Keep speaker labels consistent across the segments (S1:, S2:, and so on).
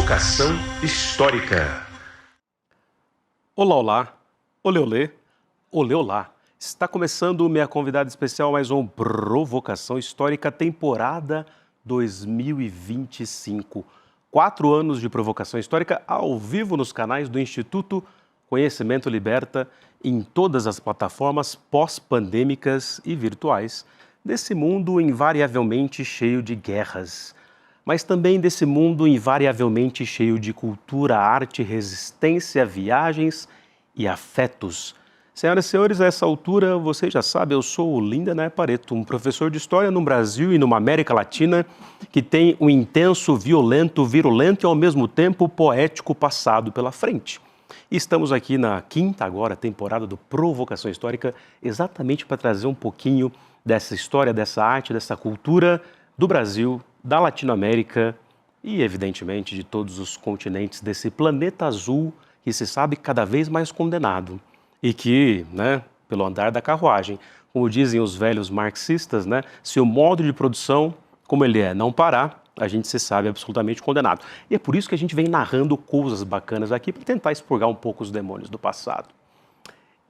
S1: Provocação Histórica.
S2: Olá, olá, olê, olê, olê, olá. Está começando minha convidada especial, mais um Provocação Histórica, temporada 2025. 4 anos de Provocação Histórica ao vivo nos canais do Instituto Conhecimento Liberta, em todas as plataformas pós-pandêmicas e virtuais, desse mundo invariavelmente cheio de guerras, mas também desse mundo invariavelmente cheio de cultura, arte, resistência, viagens e afetos. Senhoras e senhores, a essa altura, vocês já sabem, eu sou o Lindener Pareto, um professor de História no Brasil e numa América Latina que tem um intenso, violento, virulento e ao mesmo tempo poético passado pela frente. E estamos aqui na quinta agora temporada do Provocação Histórica, exatamente para trazer um pouquinho dessa história, dessa arte, dessa cultura do Brasil, da Latinoamérica e, evidentemente, de todos os continentes desse planeta azul que se sabe cada vez mais condenado. E que, pelo andar da carruagem, como dizem os velhos marxistas, se o modo de produção, como ele é, não parar, a gente se sabe absolutamente condenado. E é por isso que a gente vem narrando coisas bacanas aqui para tentar expurgar um pouco os demônios do passado.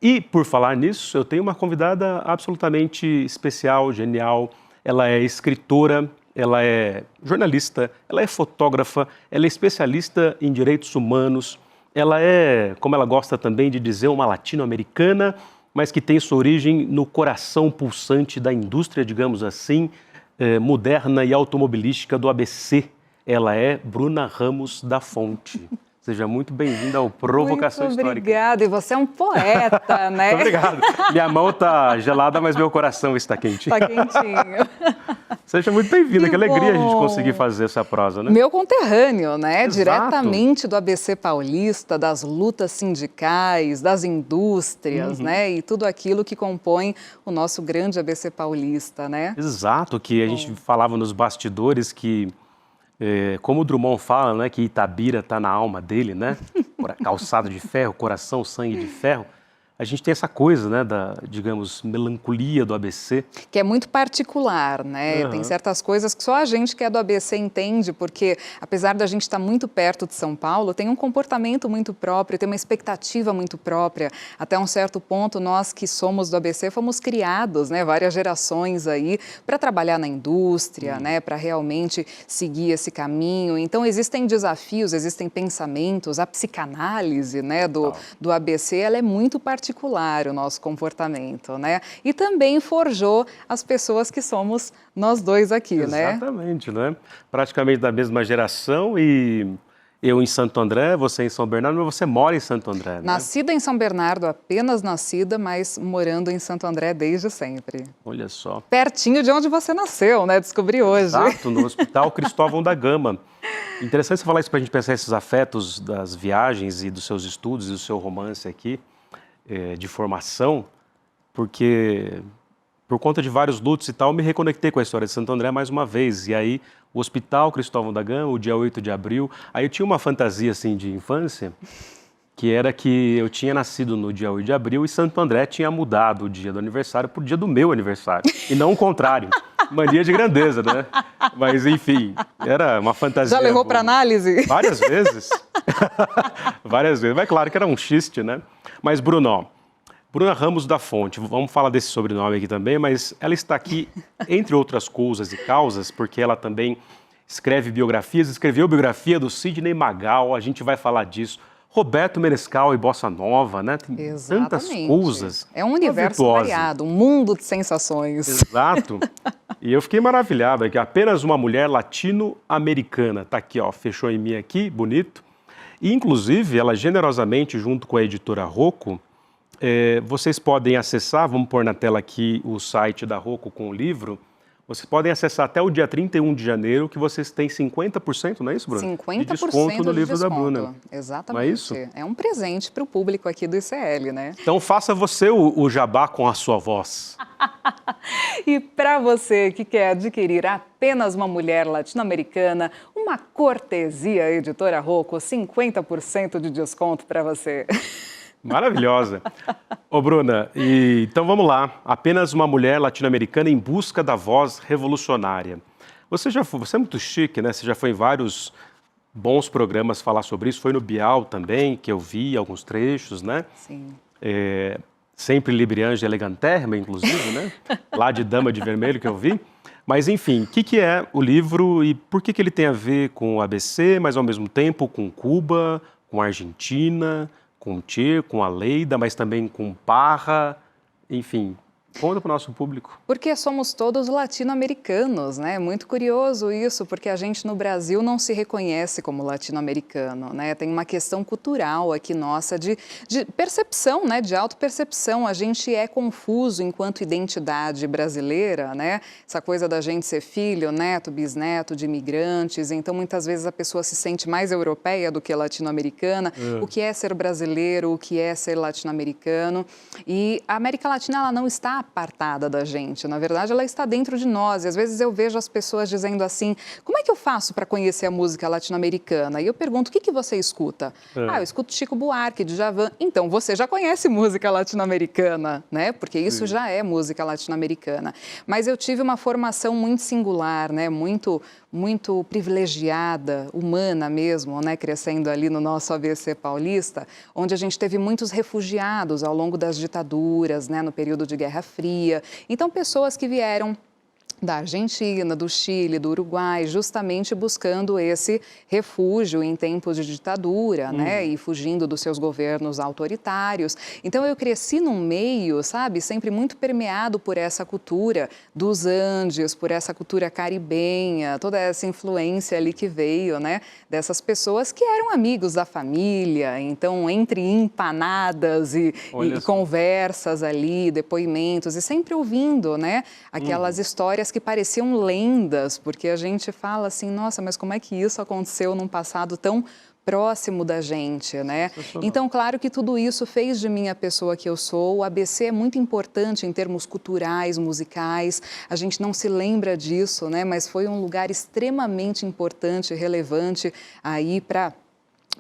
S2: E, por falar nisso, eu tenho uma convidada absolutamente especial, genial. Ela é escritora, ela é jornalista, ela é fotógrafa, ela é especialista em direitos humanos. Ela é, como ela gosta também de dizer, uma latino-americana, mas que tem sua origem no coração pulsante da indústria, digamos assim, moderna e automobilística do ABC. Ela é Bruna Ramos da Fonte. Seja muito bem-vinda ao Provocação
S3: Muito
S2: Histórica.
S3: Obrigada, e você é um poeta, né?
S2: Muito obrigado. Minha mão está gelada, mas meu coração está quentinho.
S3: Está quentinho.
S2: Seja muito bem-vinda, que alegria a gente conseguir fazer essa prosa, né?
S3: Meu conterrâneo, né?
S2: Exato.
S3: Diretamente do ABC paulista, das lutas sindicais, das indústrias, né? E tudo aquilo que compõe o nosso grande ABC paulista, né?
S2: Exato, que a gente falava nos bastidores que, como o Drummond fala, que Itabira está na alma dele, calçado de ferro, coração, sangue de ferro. A gente tem essa coisa, da, digamos, melancolia do ABC. Que
S3: é muito particular, né? Tem certas coisas que só a gente que é do ABC entende, porque apesar da gente estar muito perto de São Paulo, tem um comportamento muito próprio, tem uma expectativa muito própria. Até um certo ponto, nós que somos do ABC fomos criados, várias gerações aí, para trabalhar na indústria, para realmente seguir esse caminho. Então, existem desafios, existem pensamentos, a psicanálise, do ABC, ela é muito particular o nosso comportamento, E também forjou as pessoas que somos nós dois aqui,
S2: Exatamente, Praticamente da mesma geração e eu em Santo André, você em São Bernardo, mas você mora em Santo André,
S3: Nascida em São Bernardo, apenas nascida, mas morando em Santo André desde sempre.
S2: Olha só.
S3: Pertinho de onde você nasceu, Descobri hoje.
S2: Exato, no Hospital Cristóvão da Gama. Interessante você falar isso para a gente pensar esses afetos das viagens e dos seus estudos e do seu romance aqui. De formação, porque por conta de vários lutos e tal, me reconectei com a história de Santo André mais uma vez. E aí, o Hospital Cristóvão da Gama, o dia 8 de abril, aí eu tinha uma fantasia assim de infância, que era que eu tinha nascido no dia 8 de abril e Santo André tinha mudado o dia do aniversário para o dia do meu aniversário, e não o contrário. Mania de grandeza, Mas, enfim, era uma fantasia.
S3: Já levou para análise?
S2: Várias vezes. Várias vezes. Mas claro que era um xiste, Mas, Bruna Ramos da Fonte, vamos falar desse sobrenome aqui também, mas ela está aqui, entre outras coisas e causas, porque ela também escreve biografias, escreveu a biografia do Sidney Magal, a gente vai falar disso. Roberto Menescal e Bossa Nova, Tem
S3: Exatamente.
S2: Tantas coisas.
S3: É um universo variado, um mundo de sensações.
S2: Exato. E eu fiquei maravilhado, que apenas uma mulher latino-americana. Tá aqui, fechou em mim aqui, bonito. E, inclusive, ela generosamente, junto com a editora Rocco, vocês podem acessar, vamos pôr na tela aqui o site da Rocco com o livro. Vocês podem acessar até o dia 31 de janeiro, que vocês têm 50%, não é isso, Bruna?
S3: 50%
S2: de desconto no livro da Bruna.
S3: Exatamente.
S2: Não é isso?
S3: É um presente para o público aqui do ICL,
S2: Então faça você o jabá com a sua voz.
S3: E para você que quer adquirir apenas uma mulher latino-americana, uma cortesia editora Rocco, 50% de desconto para você.
S2: Maravilhosa. Ô, Bruna, então vamos lá. Apenas uma mulher latino-americana em busca da voz revolucionária. Você é muito chique, Você já foi em vários bons programas falar sobre isso. Foi no Bial também, que eu vi alguns trechos, né?
S3: Sim.
S2: Sempre Libriange Elegantérrima, inclusive, né? Lá de Dama de Vermelho que eu vi. Mas, enfim, o que é o livro e por que ele tem a ver com o ABC, mas ao mesmo tempo com Cuba, com a Argentina, com o Che, com a Leida, mas também com Parra, enfim... Conta para o nosso público.
S3: Porque somos todos latino-americanos, né? Muito curioso isso, porque a gente no Brasil não se reconhece como latino-americano, né? Tem uma questão cultural aqui nossa de percepção, né? De autopercepção. A gente é confuso enquanto identidade brasileira, né? Essa coisa da gente ser filho, neto, bisneto de imigrantes. Então, muitas vezes a pessoa se sente mais europeia do que latino-americana. O que é ser brasileiro, o que é ser latino-americano. E a América Latina, ela não está apartada da gente. Na verdade, ela está dentro de nós. E às vezes eu vejo as pessoas dizendo assim, como é que eu faço para conhecer a música latino-americana? E eu pergunto, o que você escuta? Eu escuto Chico Buarque, Djavan. Então, você já conhece música latino-americana, né? Porque isso já é música latino-americana. Mas eu tive uma formação muito singular, né? Muito privilegiada, humana mesmo, né? Crescendo ali no nosso ABC paulista, onde a gente teve muitos refugiados ao longo das ditaduras, né? No período de Guerra Fria. Então, pessoas que vieram da Argentina, do Chile, do Uruguai, justamente buscando esse refúgio em tempos de ditadura, né? E fugindo dos seus governos autoritários. Então, eu cresci num meio, sabe, sempre muito permeado por essa cultura dos Andes, por essa cultura caribenha, toda essa influência ali que veio, né? Dessas pessoas que eram amigos da família. Então, entre empanadas e conversas ali, depoimentos, e sempre ouvindo, né? Aquelas histórias que pareciam lendas, porque a gente fala assim, nossa, mas como é que isso aconteceu num passado tão próximo da gente, né? Então, claro que tudo isso fez de mim a pessoa que eu sou. O ABC é muito importante em termos culturais, musicais. A gente não se lembra disso, né? Mas foi um lugar extremamente importante, relevante aí para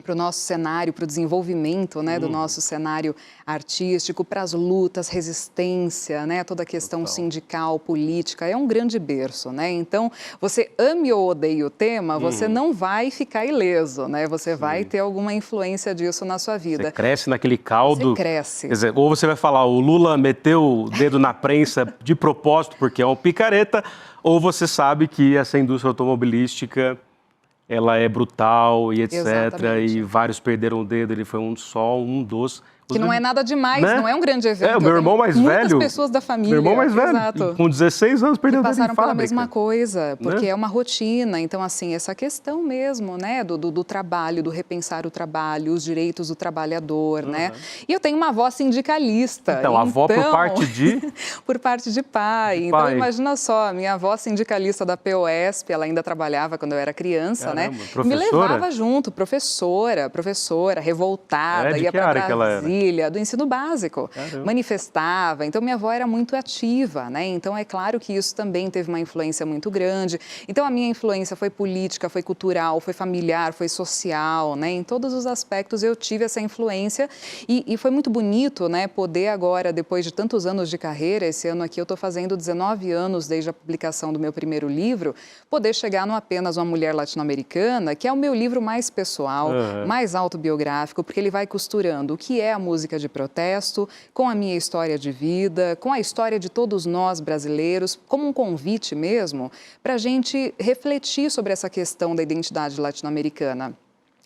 S3: o nosso cenário, para o desenvolvimento, né, do nosso cenário artístico, para as lutas, resistência, né, toda a questão sindical, política, é um grande berço, né? Então, você ame ou odeie o tema, você não vai ficar ileso, né? Você vai ter alguma influência disso na sua vida.
S2: Você cresce naquele caldo.
S3: Você cresce.
S2: Quer dizer, ou você vai falar, o Lula meteu o dedo na prensa de propósito porque é um picareta, ou você sabe que essa indústria automobilística... ela é brutal e etc.
S3: Exatamente.
S2: E vários perderam o dedo, ele foi um dos...
S3: Que não é nada demais,
S2: né?
S3: não é um grande evento.
S2: O meu irmão mais velho...
S3: Muitas pessoas da família.
S2: Meu irmão mais velho,
S3: exato,
S2: com 16 anos, perdeu o dedo em
S3: passaram pela
S2: fábrica.
S3: mesma coisa, porque
S2: né?
S3: é uma rotina. Então, assim, essa questão mesmo, né, do trabalho, do repensar o trabalho, os direitos do trabalhador, né? E eu tenho uma avó sindicalista.
S2: Então, a avó por parte de...
S3: por parte de pai. Então, imagina só, minha avó sindicalista da POSP, ela ainda trabalhava quando eu era criança,
S2: Caramba,
S3: né?
S2: professora?
S3: Me levava junto, professora, revoltada, ia para Brasília, do ensino básico, manifestava. Então, minha avó era muito ativa, né? Então, é claro que isso também teve uma influência muito grande. Então, a minha influência foi política, foi cultural, foi familiar, foi social, né? Em todos os aspectos eu tive essa influência e foi muito bonito, né? Poder agora, depois de tantos anos de carreira, esse ano aqui eu estou fazendo 19 anos desde a publicação do meu primeiro livro, poder chegar no Apenas uma Mulher Latino-Americana, que é o meu livro mais pessoal, mais autobiográfico, porque ele vai costurando o que é a música de protesto, com a minha história de vida, com a história de todos nós brasileiros, como um convite mesmo para a gente refletir sobre essa questão da identidade latino-americana.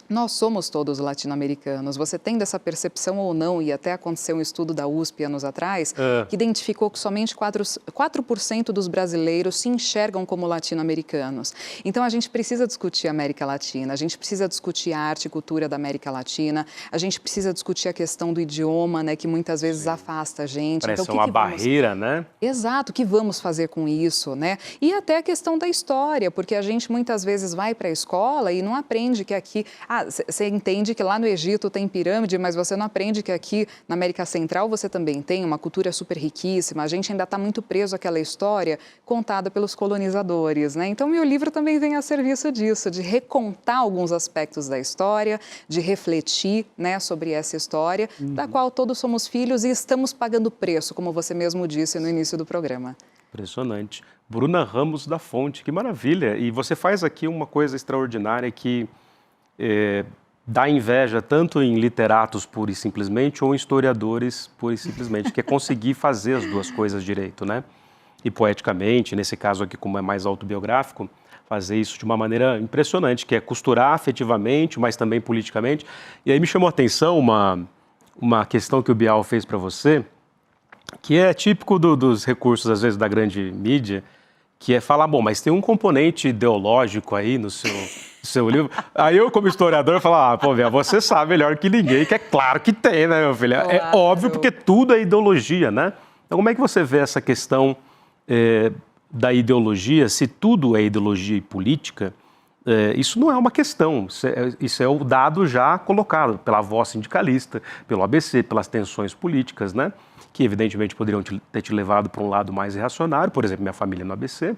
S3: Nós somos todos latino-americanos. Você tem dessa percepção ou não, e até aconteceu um estudo da USP anos atrás, que identificou que somente 4% dos brasileiros se enxergam como latino-americanos. Então, a gente precisa discutir a América Latina, a gente precisa discutir a arte e cultura da América Latina, a gente precisa discutir a questão do idioma, né, que muitas vezes afasta a gente.
S2: Parece
S3: então,
S2: uma barreira, né?
S3: Exato, o que vamos fazer com isso, né? E até a questão da história, porque a gente muitas vezes vai para a escola e não aprende que aqui... você entende que lá no Egito tem pirâmide, mas você não aprende que aqui na América Central você também tem uma cultura super riquíssima. A gente ainda está muito preso àquela história contada pelos colonizadores, né? Então, meu livro também vem a serviço disso, de recontar alguns aspectos da história, de refletir, né, sobre essa história, da qual todos somos filhos e estamos pagando preço, como você mesmo disse no início do programa.
S2: Impressionante. Bruna Ramos da Fonte, que maravilha. E você faz aqui uma coisa extraordinária que dá inveja tanto em literatos pura e simplesmente ou em historiadores pura e simplesmente, que é conseguir fazer as duas coisas direito, né? E poeticamente, nesse caso aqui como é mais autobiográfico, fazer isso de uma maneira impressionante, que é costurar afetivamente, mas também politicamente. E aí me chamou a atenção uma questão que o Bial fez para você, que é típico dos recursos, às vezes, da grande mídia, que é falar, bom, mas tem um componente ideológico aí no seu livro. Aí eu, como historiador, falo, pô, Bial, você sabe melhor que ninguém, que é claro que tem, né, meu filho?
S3: Claro.
S2: É óbvio, porque tudo é ideologia, né? Então, como é que você vê essa questão da ideologia? Se tudo é ideologia e política, isso não é uma questão, isso é o dado já colocado pela voz sindicalista, pelo ABC, pelas tensões políticas, né? Que evidentemente poderiam ter te levado para um lado mais reacionário. Por exemplo, minha família no ABC,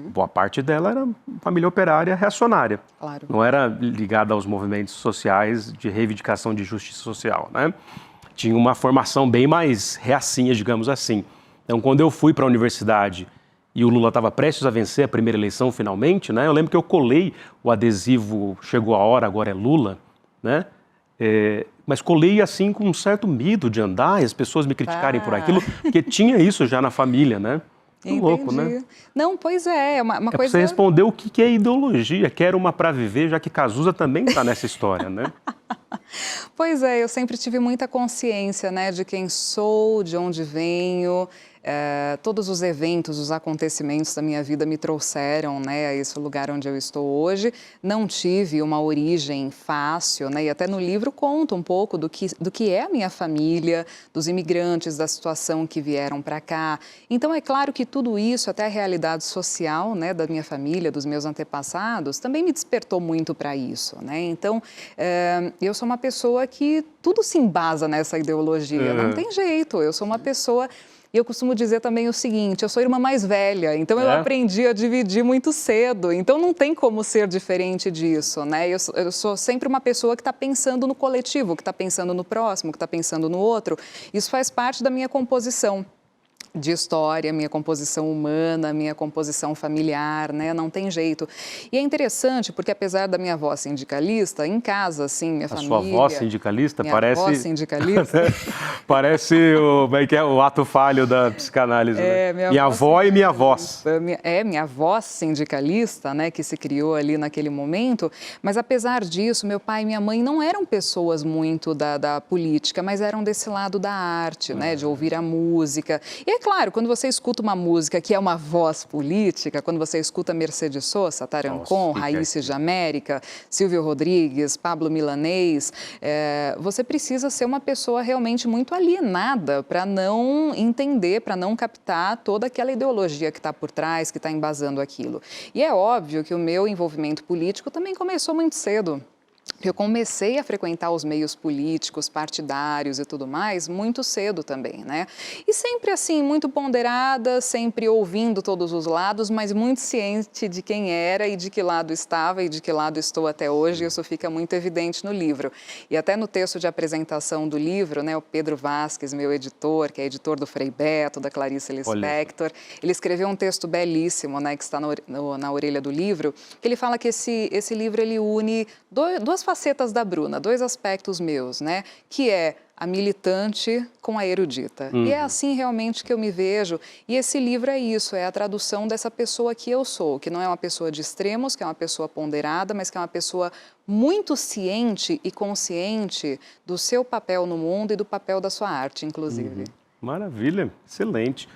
S2: boa parte dela era família operária reacionária.
S3: Claro.
S2: Não era ligada aos movimentos sociais de reivindicação de justiça social, né? Tinha uma formação bem mais reacinha, digamos assim. Então, quando eu fui para a universidade e o Lula estava prestes a vencer a primeira eleição finalmente, né? Eu lembro que eu colei o adesivo "Chegou a hora, agora é Lula", né? Mas colei assim com um certo medo de andar e as pessoas me criticarem por aquilo, porque tinha isso já na família, né? Muito louco, né?
S3: Não, pois é uma coisa...
S2: Você respondeu o que é ideologia, quero uma para viver, já que Cazuza também está nessa história, né?
S3: Pois é, eu sempre tive muita consciência, né, de quem sou, de onde venho. Todos os eventos, os acontecimentos da minha vida me trouxeram, né, a esse lugar onde eu estou hoje. Não tive uma origem fácil, né, e até no livro conto um pouco do que é a minha família, dos imigrantes, da situação que vieram para cá. Então, é claro que tudo isso, até a realidade social, né, da minha família, dos meus antepassados, também me despertou muito para isso, né? Então, eu sou uma pessoa que tudo se embasa nessa ideologia, não tem jeito. Eu sou uma pessoa... E eu costumo dizer também o seguinte, eu sou a irmã mais velha, então eu aprendi a dividir muito cedo, então não tem como ser diferente disso, né? Eu sou sempre uma pessoa que está pensando no coletivo, que está pensando no próximo, que está pensando no outro. Isso faz parte da minha composição de história, minha composição humana, minha composição familiar, né? Não tem jeito. E é interessante porque, apesar da minha avó sindicalista, em casa, assim, minha família...
S2: A sua avó sindicalista
S3: minha
S2: parece...
S3: avó sindicalista?
S2: Parece o ato falho da psicanálise, né? Minha avó e minha voz.
S3: Minha avó sindicalista, né, que se criou ali naquele momento, mas apesar disso, meu pai e minha mãe não eram pessoas muito da política, mas eram desse lado da arte, né, de ouvir a música. E é claro, quando você escuta uma música que é uma voz política, quando você escuta Mercedes Sosa, Tarancon, Raíces de América, Silvio Rodrigues, Pablo Milanês, você precisa ser uma pessoa realmente muito alienada para não entender, para não captar toda aquela ideologia que está por trás, que está embasando aquilo. E é óbvio que o meu envolvimento político também começou muito cedo. Eu comecei a frequentar os meios políticos, partidários e tudo mais muito cedo também, né? E sempre assim, muito ponderada, sempre ouvindo todos os lados, mas muito ciente de quem era e de que lado estava e de que lado estou até hoje. Isso fica muito evidente no livro. E até no texto de apresentação do livro, né, o Pedro Vasques, meu editor, que é editor do Frei Beto, da Clarice Lispector, ele escreveu um texto belíssimo, né, que está na orelha do livro, que ele fala que esse livro ele une duas facetas da Bruna, dois aspectos meus, né? Que é a militante com a erudita. E é assim realmente que eu me vejo. E esse livro é isso, é a tradução dessa pessoa que eu sou, que não é uma pessoa de extremos, que é uma pessoa ponderada, mas que é uma pessoa muito ciente e consciente do seu papel no mundo e do papel da sua arte, inclusive.
S2: Maravilha, excelente.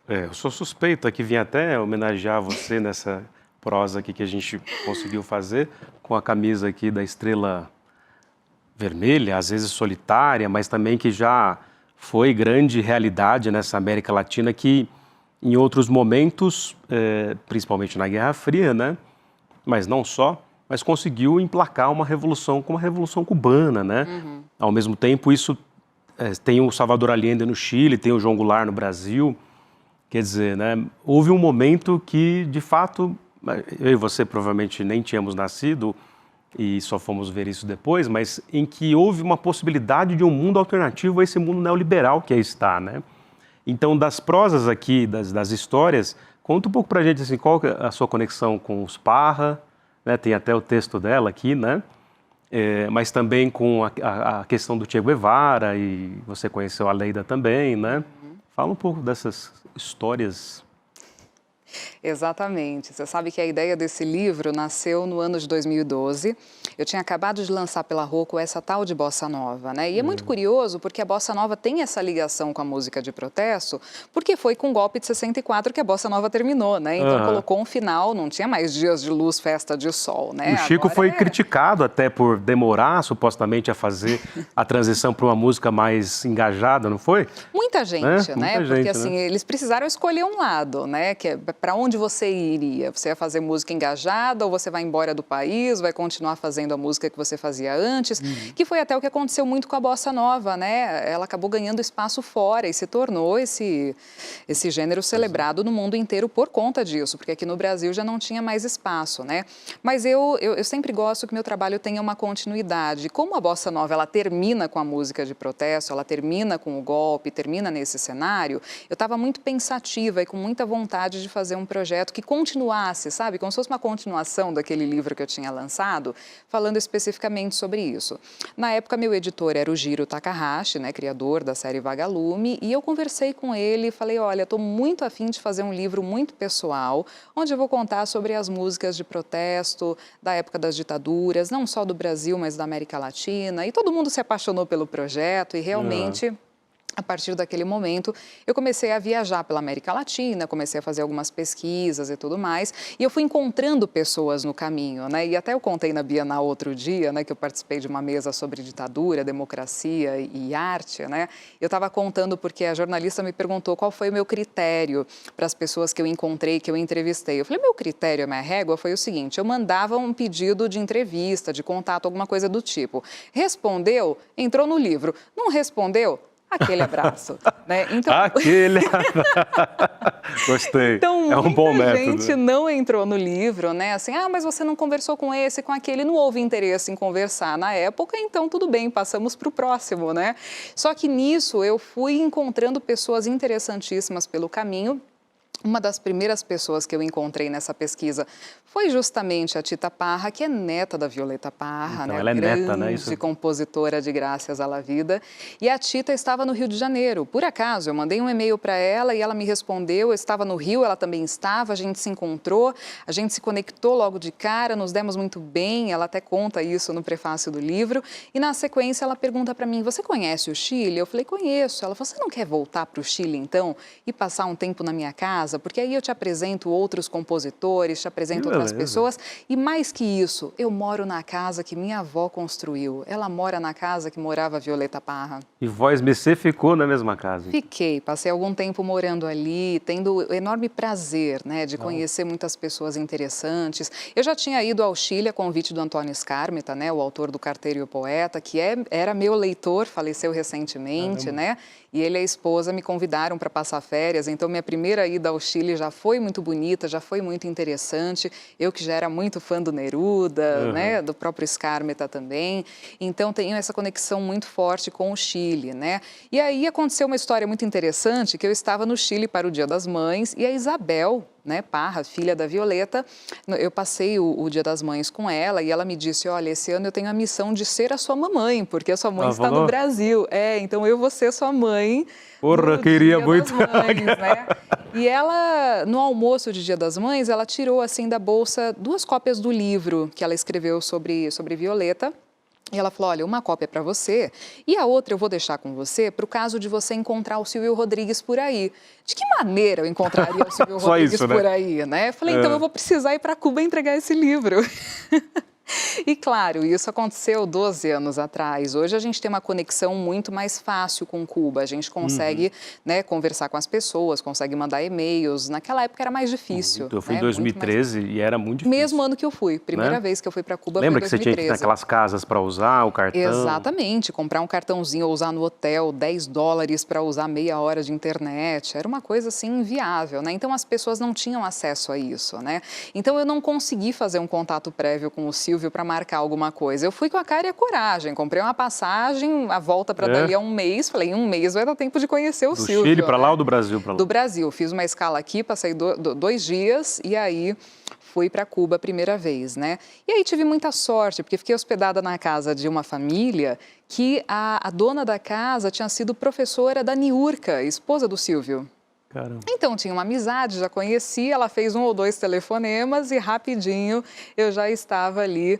S2: Eu sou suspeito aqui, vim até homenagear você nessa prosa aqui que a gente conseguiu fazer, com a camisa aqui da Estrela Vermelha, às vezes solitária, mas também que já foi grande realidade nessa América Latina que em outros momentos, principalmente na Guerra Fria, né? Mas não só, mas conseguiu emplacar uma revolução como a Revolução Cubana, né? Ao mesmo tempo, isso tem o Salvador Allende no Chile, tem o João Goulart no Brasil, quer dizer, né? Houve um momento que, de fato, eu e você provavelmente nem tínhamos nascido e só fomos ver isso depois, mas em que houve uma possibilidade de um mundo alternativo a esse mundo neoliberal que aí está, né? Então, das prosas aqui, das histórias, conta um pouco pra gente, assim, qual é a sua conexão com os Parra, né? Tem até o texto dela aqui, né? mas também com a questão do Che Guevara, e você conheceu a Leida também, né? Fala um pouco dessas histórias.
S3: Exatamente. Você sabe que a ideia desse livro nasceu no ano de 2012. Eu tinha acabado de lançar pela Rocco essa tal de Bossa Nova, né? E é muito curioso porque a Bossa Nova tem essa ligação com a música de protesto, porque foi com o golpe de 64 que a Bossa Nova terminou, né? Então colocou um final, não tinha mais dias de luz, festa de sol, né?
S2: O Chico foi criticado até por demorar, supostamente, a fazer a transição para uma música mais engajada, não foi?
S3: Muita gente, né?
S2: Muita
S3: Porque
S2: gente,
S3: assim, eles precisaram escolher um lado, né? Que é para onde você iria? Você ia fazer música engajada ou você vai embora do país, vai continuar fazendo a música que você fazia antes? Que foi até o que aconteceu muito com a Bossa Nova, né? Ela acabou ganhando espaço fora e se tornou esse gênero celebrado no mundo inteiro por conta disso, porque aqui no Brasil já não tinha mais espaço, né? Mas eu sempre gosto que meu trabalho tenha uma continuidade. Como a Bossa Nova, ela termina com a música de protesto, ela termina com o golpe, termina nesse cenário, eu estava muito pensativa e com muita vontade de fazer um projeto que continuasse, sabe? Como se fosse uma continuação daquele livro que eu tinha lançado, falando especificamente sobre isso. Na época, meu editor era o Jiro Takahashi, né, criador da série Vagalume, e eu conversei com ele e falei, olha, estou muito afim de fazer um livro muito pessoal, onde eu vou contar sobre as músicas de protesto da época das ditaduras, não só do Brasil, mas da América Latina, e todo mundo se apaixonou pelo projeto e realmente... A partir daquele momento, eu comecei a viajar pela América Latina, comecei a fazer algumas pesquisas e tudo mais, e eu fui encontrando pessoas no caminho, né? E até eu contei na Bienal outro dia, né, que eu participei de uma mesa sobre ditadura, democracia e arte, né? Eu estava contando porque a jornalista me perguntou qual foi o meu critério para as pessoas que eu encontrei, que eu entrevistei. Eu falei, meu critério, a minha régua foi o seguinte, eu mandava um pedido de entrevista, de contato, alguma coisa do tipo. Respondeu, entrou no livro. Não respondeu? Aquele abraço, né? Então...
S2: Aquele Gostei,
S3: então,
S2: é um bom método.
S3: Muita gente não entrou no livro, né? Assim, mas você não conversou com esse, com aquele, não houve interesse em conversar na época, então tudo bem, passamos para o próximo, né? Só que nisso eu fui encontrando pessoas interessantíssimas pelo caminho. Uma das primeiras pessoas que eu encontrei nessa pesquisa foi justamente a Tita Parra, que é neta da Violeta Parra,
S2: então,
S3: né?
S2: Ela é neta, né?
S3: Grande compositora de Graças à la Vida. E a Tita estava no Rio de Janeiro. Por acaso, eu mandei um e-mail para ela e ela me respondeu. Eu estava no Rio, ela também estava, a gente se encontrou, a gente se conectou logo de cara, nos demos muito bem. Ela até conta isso no prefácio do livro. E na sequência ela pergunta para mim, você conhece o Chile? Eu falei, conheço. Ela falou, você não quer voltar para o Chile então e passar um tempo na minha casa? Porque aí eu te apresento outros compositores, te apresento outras pessoas. E mais que isso, eu moro na casa que minha avó construiu. Ela mora na casa que morava a Violeta Parra.
S2: E Voz Mecê ficou na mesma casa?
S3: Fiquei, passei algum tempo morando ali, tendo o enorme prazer, né, de conhecer muitas pessoas interessantes. Eu já tinha ido ao Chile a convite do Antônio Skármeta, né, o autor do Carteiro e o Poeta, que era meu leitor, faleceu recentemente, né? E ele e a esposa me convidaram para passar férias, então minha primeira ida ao Chile já foi muito bonita, já foi muito interessante. Eu que já era muito fã do Neruda, né, do próprio Skármeta também, então tenho essa conexão muito forte com o Chile, né? E aí aconteceu uma história muito interessante, que eu estava no Chile para o Dia das Mães e a Isabel, né, Parra, filha da Violeta, eu passei o Dia das Mães com ela e ela me disse, olha, esse ano eu tenho a missão de ser a sua mamãe, porque a sua mãe está no Brasil. Então eu vou ser sua mãe.
S2: Porra, queria muito.
S3: Mães, né? E ela, no almoço de Dia das Mães, ela tirou assim da bolsa 2 cópias do livro que ela escreveu sobre Violeta. E ela falou, olha, uma cópia é para você e a outra eu vou deixar com você para o caso de você encontrar o Silvio Rodrigues por aí. De que maneira eu encontraria o Silvio Rodrigues
S2: isso, né?
S3: por aí, né? Eu falei, então eu vou precisar ir para Cuba entregar esse livro. E claro, isso aconteceu 12 anos atrás. Hoje a gente tem uma conexão muito mais fácil com Cuba. A gente consegue né, conversar com as pessoas, consegue mandar e-mails. Naquela época era mais difícil.
S2: Eu fui
S3: né?
S2: em 2013 e era muito difícil.
S3: Mesmo ano que eu fui. Primeira vez que eu fui para Cuba
S2: Lembra
S3: foi em 2013.
S2: que você tinha que ir naquelas casas para usar o cartão?
S3: Exatamente. Comprar um cartãozinho ou usar no hotel, $10 para usar meia hora de internet. Era uma coisa assim inviável, né? Então as pessoas não tinham acesso a isso, né? Então eu não consegui fazer um contato prévio com o Silvio para marcar alguma coisa. Eu fui com a cara e a coragem, comprei uma passagem, a volta para dali a um mês, falei, em um mês vai dar tempo de conhecer o Silvio.
S2: Do Chile para lá ou do Brasil para lá?
S3: Do Brasil, fiz uma escala aqui, passei 2 dias e aí fui para Cuba a primeira vez, né? E aí tive muita sorte, porque fiquei hospedada na casa de uma família que a dona da casa tinha sido professora da Niurka, esposa do Silvio.
S2: Caramba.
S3: Então, tinha uma amizade, já conhecia, ela fez 1 ou 2 telefonemas e rapidinho eu já estava ali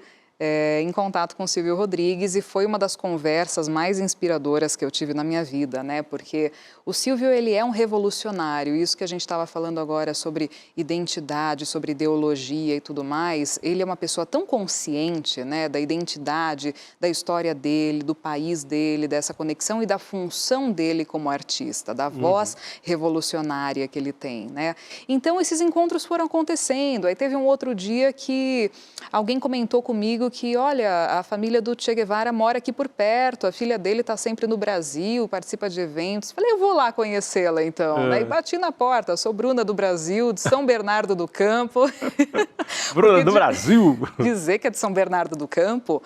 S3: em contato com o Silvio Rodrigues e foi uma das conversas mais inspiradoras que eu tive na minha vida, né? Porque o Silvio, ele é um revolucionário, isso que a gente estava falando agora sobre identidade, sobre ideologia e tudo mais, ele é uma pessoa tão consciente, né, da identidade, da história dele, do país dele, dessa conexão e da função dele como artista, da voz revolucionária que ele tem, né? Então, esses encontros foram acontecendo, aí teve um outro dia que alguém comentou comigo que, olha, a família do Che Guevara mora aqui por perto, a filha dele está sempre no Brasil, participa de eventos. Falei, eu vou lá conhecê-la então. Daí bati na porta, sou Bruna do Brasil, de São Bernardo do Campo.
S2: Bruna do Brasil!
S3: Dizer que é de São Bernardo do Campo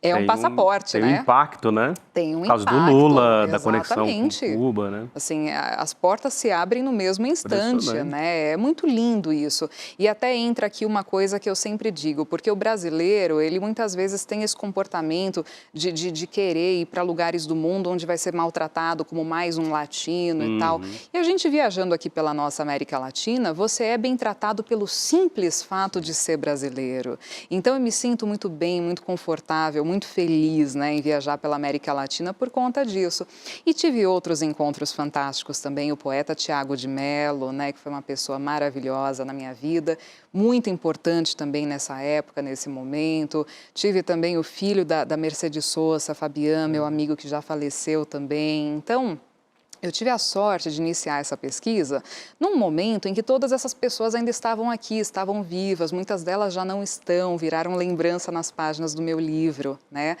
S3: é um passaporte, né?
S2: Tem um impacto, né?
S3: Tem um
S2: Por causa
S3: impacto,
S2: do Lula, da
S3: exatamente.
S2: conexão com Cuba, né?
S3: Assim, as portas se abrem no mesmo instante, né? É muito lindo isso. E até entra aqui uma coisa que eu sempre digo, porque o brasileiro, ele muitas vezes tem esse comportamento de querer ir para lugares do mundo onde vai ser maltratado como mais um latino e tal. E a gente viajando aqui pela nossa América Latina, você é bem tratado pelo simples fato de ser brasileiro. Então, eu me sinto muito bem, muito confortável, muito feliz, né, em viajar pela América Latina por conta disso. E tive outros encontros fantásticos também, o poeta Tiago de Mello, né, que foi uma pessoa maravilhosa na minha vida, muito importante também nessa época, nesse momento. Tive também o filho da Mercedes Sosa, Fabiano, meu amigo que já faleceu também. Então, eu tive a sorte de iniciar essa pesquisa num momento em que todas essas pessoas ainda estavam aqui, estavam vivas, muitas delas já não estão, viraram lembrança nas páginas do meu livro, né?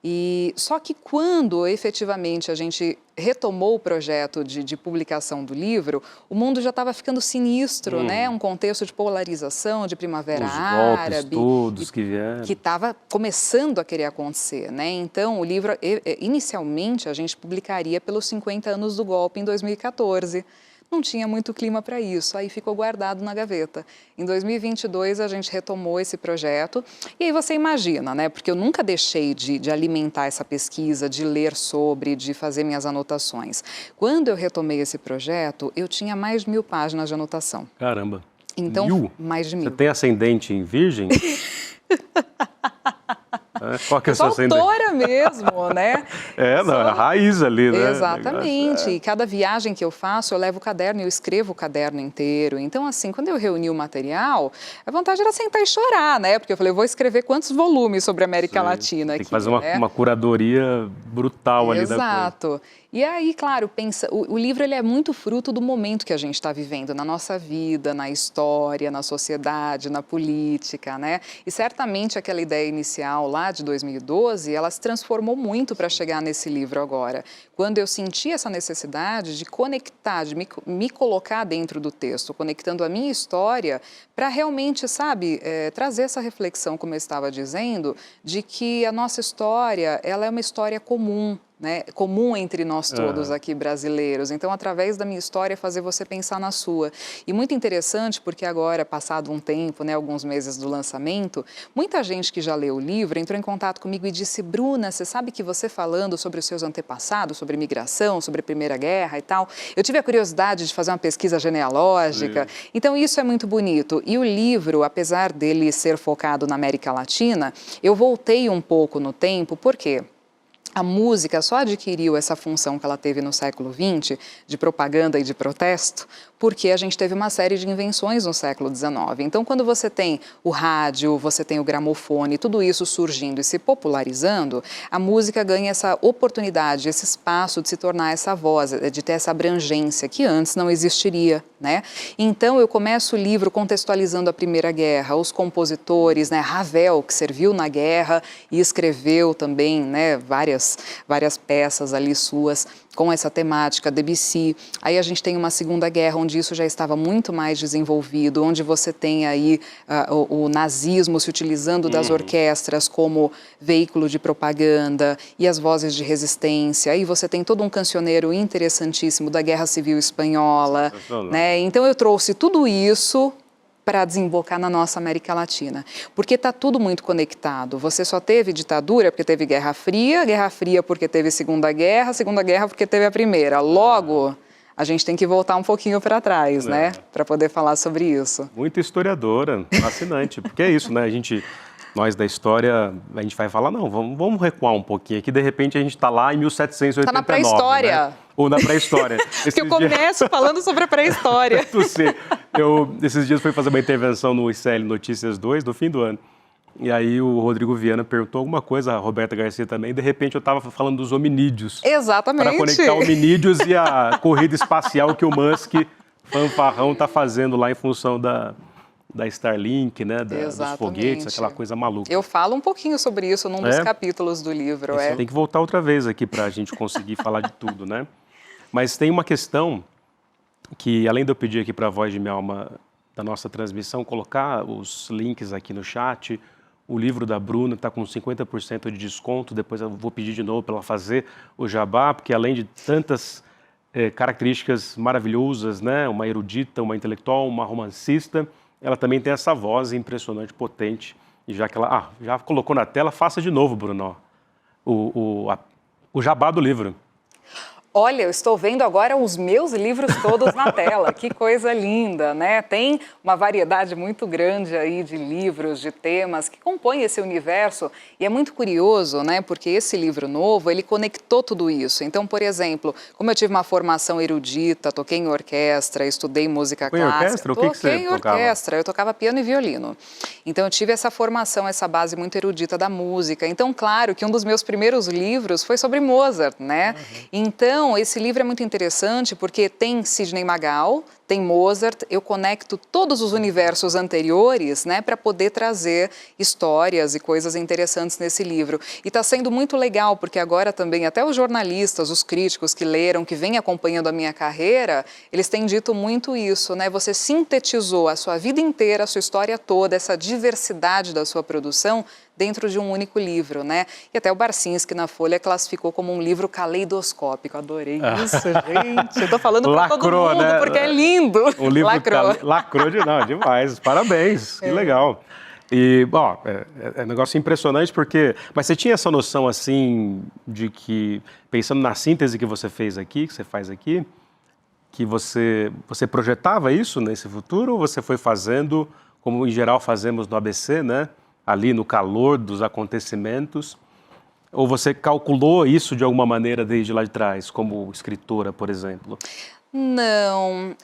S3: E só que quando efetivamente a gente retomou o projeto de publicação do livro, o mundo já estava ficando sinistro, né? Um contexto de polarização, de primavera árabe,
S2: todos que vieram,
S3: que estava começando a querer acontecer, né? Então, o livro, inicialmente, a gente publicaria pelos 50 anos do golpe em 2014. Não tinha muito clima para isso, aí ficou guardado na gaveta. Em 2022, a gente retomou esse projeto. E aí você imagina, né? Porque eu nunca deixei de alimentar essa pesquisa, de ler sobre, de fazer minhas anotações. Quando eu retomei esse projeto, eu tinha mais de 1000 páginas de anotação.
S2: Caramba!
S3: Então,
S2: 1000?
S3: Mais de 1000.
S2: Você tem ascendente em virgem? Qual que é o seu ascendente?
S3: Autora mesmo, né?
S2: A raiz ali, né?
S3: Exatamente. E cada viagem que eu faço, eu levo o caderno e eu escrevo o caderno inteiro. Então, assim, quando eu reuni o material, a vontade era sentar e chorar, né? Porque eu falei, eu vou escrever quantos volumes sobre a América Latina aqui.
S2: Tem que fazer uma curadoria brutal ali da coisa.
S3: Exato. E aí, claro, o livro ele é muito fruto do momento que a gente está vivendo na nossa vida, na história, na sociedade, na política, né? E certamente aquela ideia inicial lá de 2012, ela se transformou muito para chegar nesse livro agora. Quando eu senti essa necessidade de conectar, de me colocar dentro do texto, conectando a minha história para realmente, sabe, trazer essa reflexão, como eu estava dizendo, de que a nossa história, ela é uma história comum, né, comum entre nós todos aqui brasileiros. Então, através da minha história, fazer você pensar na sua. E muito interessante, porque agora, passado um tempo, né, alguns meses do lançamento, muita gente que já leu o livro entrou em contato comigo e disse, Bruna, você sabe que você falando sobre os seus antepassados, sobre imigração, sobre a Primeira Guerra e tal, eu tive a curiosidade de fazer uma pesquisa genealógica. Então, isso é muito bonito. E o livro, apesar dele ser focado na América Latina, eu voltei um pouco no tempo, por quê? A música só adquiriu essa função que ela teve no século XX, de propaganda e de protesto, porque a gente teve uma série de invenções no século XIX. Então, quando você tem o rádio, você tem o gramofone, tudo isso surgindo e se popularizando, a música ganha essa oportunidade, esse espaço de se tornar essa voz, de ter essa abrangência que antes não existiria, né? Então, eu começo o livro contextualizando a Primeira Guerra, os compositores, né? Ravel, que serviu na guerra e escreveu também, né, várias várias peças ali suas com essa temática, Debussy. Aí a gente tem uma Segunda Guerra, onde isso já estava muito mais desenvolvido, onde você tem aí o nazismo se utilizando das orquestras como veículo de propaganda e as vozes de resistência. Aí você tem todo um cancioneiro interessantíssimo da Guerra Civil Espanhola, né? Então eu trouxe tudo isso para desembocar na nossa América Latina, porque está tudo muito conectado. Você só teve ditadura porque teve Guerra Fria porque teve Segunda Guerra porque teve a Primeira. Logo, a gente tem que voltar um pouquinho para trás, né, para poder falar sobre isso.
S2: Muito historiadora, fascinante, porque é isso, né, nós da história, a gente vai falar, não, vamos recuar um pouquinho aqui, de repente a gente está lá em 1789. Está
S3: na pré-história.
S2: Né? Ou na pré-história.
S3: Porque eu começo falando sobre a pré-história.
S2: Esses dias fui fazer uma intervenção no ICL Notícias 2, no fim do ano. E aí o Rodrigo Viana perguntou alguma coisa, a Roberta Garcia também, e de repente eu estava falando dos hominídeos.
S3: Exatamente.
S2: Para conectar hominídeos e a corrida espacial que o Musk, fanfarrão, está fazendo lá em função da Starlink, né, dos foguetes, aquela coisa maluca.
S3: Eu falo um pouquinho sobre isso num dos capítulos do livro.
S2: Tem que voltar outra vez aqui para a gente conseguir falar de tudo, né? Mas tem uma questão que, além de eu pedir aqui para a Voz de Minha Alma da nossa transmissão, colocar os links aqui no chat, o livro da Bruna está com 50% de desconto, depois eu vou pedir de novo para ela fazer o jabá, porque além de tantas características maravilhosas, né, uma erudita, uma intelectual, uma romancista, ela também tem essa voz impressionante, potente, e já que ela já colocou na tela, faça de novo, Bruno, o jabá do livro.
S3: Olha, eu estou vendo agora os meus livros todos na tela, que coisa linda, né? Tem uma variedade muito grande aí de livros, de temas que compõem esse universo e é muito curioso, né? Porque esse livro novo, ele conectou tudo isso. Então, por exemplo, como eu tive uma formação erudita, toquei em orquestra, estudei música clássica.
S2: Em orquestra? O que você tocava?
S3: Toquei em orquestra, eu tocava piano e violino. Então, eu tive essa formação, essa base muito erudita da música. Então, claro que um dos meus primeiros livros foi sobre Mozart, né? Então, esse livro é muito interessante porque tem Sidney Magal, tem Mozart, eu conecto todos os universos anteriores, né, para poder trazer histórias e coisas interessantes nesse livro. E está sendo muito legal, porque agora também até os jornalistas, os críticos que leram, que vêm acompanhando a minha carreira, eles têm dito muito isso, né? Você sintetizou a sua vida inteira, a sua história toda, essa diversidade da sua produção dentro de um único livro, né? E até o Barcinski, na Folha, classificou como um livro caleidoscópico. Adorei isso, gente. Eu tô falando para todo mundo, né? Porque é lindo.
S2: O livro lacrou demais. Parabéns, que legal. E, bom, é um negócio impressionante porque... Mas você tinha essa noção, assim, de que, pensando na síntese que você fez aqui, que você faz aqui, que você projetava isso nesse futuro ou você foi fazendo, como em geral fazemos no ABC, né? Ali no calor dos acontecimentos, ou você calculou isso de alguma maneira desde lá de trás, como escritora, por exemplo?
S3: Não,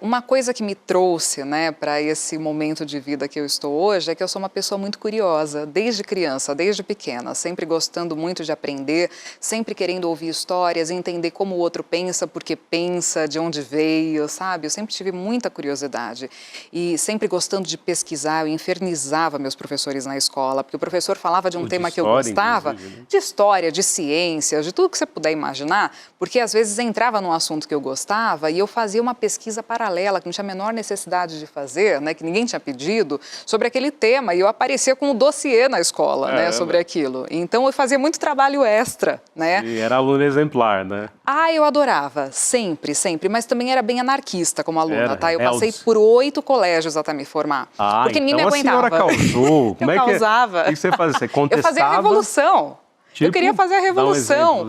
S3: uma coisa que me trouxe, né, para esse momento de vida que eu estou hoje é que eu sou uma pessoa muito curiosa, desde criança, desde pequena, sempre gostando muito de aprender, sempre querendo ouvir histórias, entender como o outro pensa, porque pensa, de onde veio, sabe? Eu sempre tive muita curiosidade e sempre gostando de pesquisar, eu infernizava meus professores na escola, porque o professor falava de um tema que eu gostava, né? De história, de ciências, de tudo que você puder imaginar, porque às vezes entrava num assunto que eu gostava e eu fazia uma pesquisa paralela, que não tinha a menor necessidade de fazer, né, que ninguém tinha pedido, sobre aquele tema, e eu aparecia com o dossiê na escola, né, sobre aquilo. Então, eu fazia muito trabalho extra, né.
S2: E era aluna exemplar, né?
S3: Eu adorava, sempre, sempre, mas também era bem anarquista como aluna, tá? Eu passei por 8 colégios até me formar, porque ninguém me aguentava.
S2: A senhora causou. Como
S3: causava.
S2: O que você fazia? Você contestava?
S3: Eu fazia a revolução.
S2: Tipo,
S3: eu queria fazer a revolução.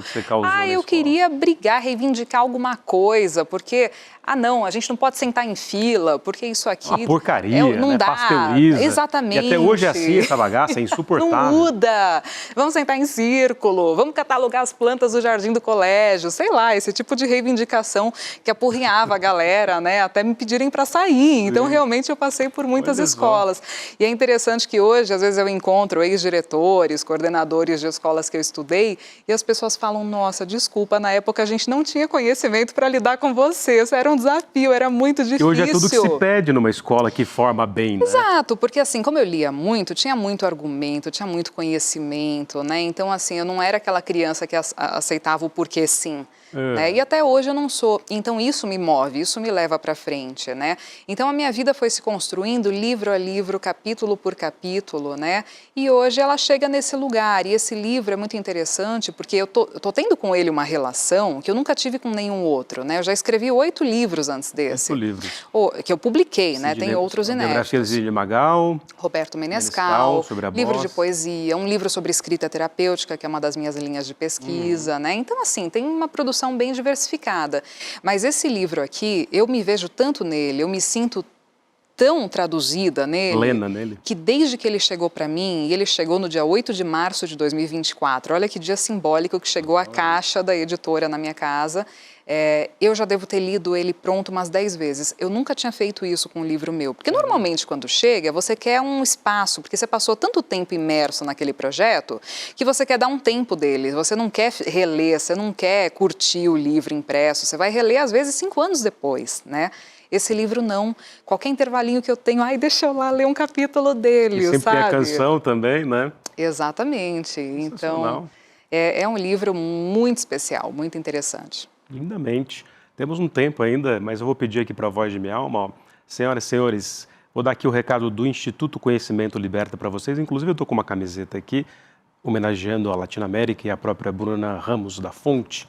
S3: Eu queria brigar, reivindicar alguma coisa, porque, não, a gente não pode sentar em fila, porque isso aqui...
S2: Uma porcaria,
S3: não dá.
S2: Pasteuriza.
S3: Exatamente.
S2: E até hoje é assim, essa bagaça, é insuportável.
S3: Não muda. Vamos sentar em círculo, vamos catalogar as plantas do jardim do colégio, sei lá, esse tipo de reivindicação que apurrinhava a galera, né, até me pedirem para sair. Então, realmente, eu passei por muitas escolas. E é interessante que hoje, às vezes, eu encontro ex-diretores, coordenadores de escolas que que eu estudei, e as pessoas falam, nossa, desculpa, na época a gente não tinha conhecimento para lidar com você, isso era um desafio, era muito difícil.
S2: E hoje é tudo que se pede numa escola que forma bem, né?
S3: Exato, porque assim, como eu lia muito, tinha muito argumento, tinha muito conhecimento, né? Então, assim, eu não era aquela criança que aceitava o porquê sim. Né? E até hoje eu não sou. Então isso me move, isso me leva para frente, né? Então a minha vida foi se construindo livro a livro, capítulo por capítulo, né? E hoje ela chega nesse lugar. E esse livro é muito interessante porque eu tô tendo com ele uma relação que eu nunca tive com nenhum outro, né? Eu já escrevi 8 livros antes desse.
S2: 8 livros.
S3: Que eu publiquei, né? Tem outros inéditos.
S2: Biografia de Zília Magal.
S3: Roberto Menescal,
S2: sobre a
S3: livro
S2: voz.
S3: de poesia, um livro sobre escrita terapêutica, que é uma das minhas linhas de pesquisa, né? Então, assim, tem uma produção bem diversificada. Mas esse livro aqui, eu me vejo tanto nele, eu me sinto tão traduzida nele,
S2: plena nele,
S3: que desde que ele chegou para mim, e ele chegou no dia 8 de março de 2024, olha que dia simbólico que chegou a caixa da editora na minha casa, eu já devo ter lido ele pronto umas 10 vezes. Eu nunca tinha feito isso com um livro meu, porque normalmente quando chega, você quer um espaço, porque você passou tanto tempo imerso naquele projeto, que você quer dar um tempo dele, você não quer reler, você não quer curtir o livro impresso, você vai reler às vezes 5 anos depois, né? Esse livro não, qualquer intervalinho que eu tenho, deixa eu lá ler um capítulo dele,
S2: e sempre
S3: sabe?
S2: tem a canção também, né?
S3: Exatamente, então é um livro muito especial, muito interessante.
S2: Lindamente. Temos um tempo ainda, mas eu vou pedir aqui para a Voz de Minha Alma, senhoras e senhores, vou dar aqui o recado do Instituto Conhecimento Liberta para vocês, inclusive eu estou com uma camiseta aqui, homenageando a Latinoamérica e a própria Bruna Ramos da Fonte,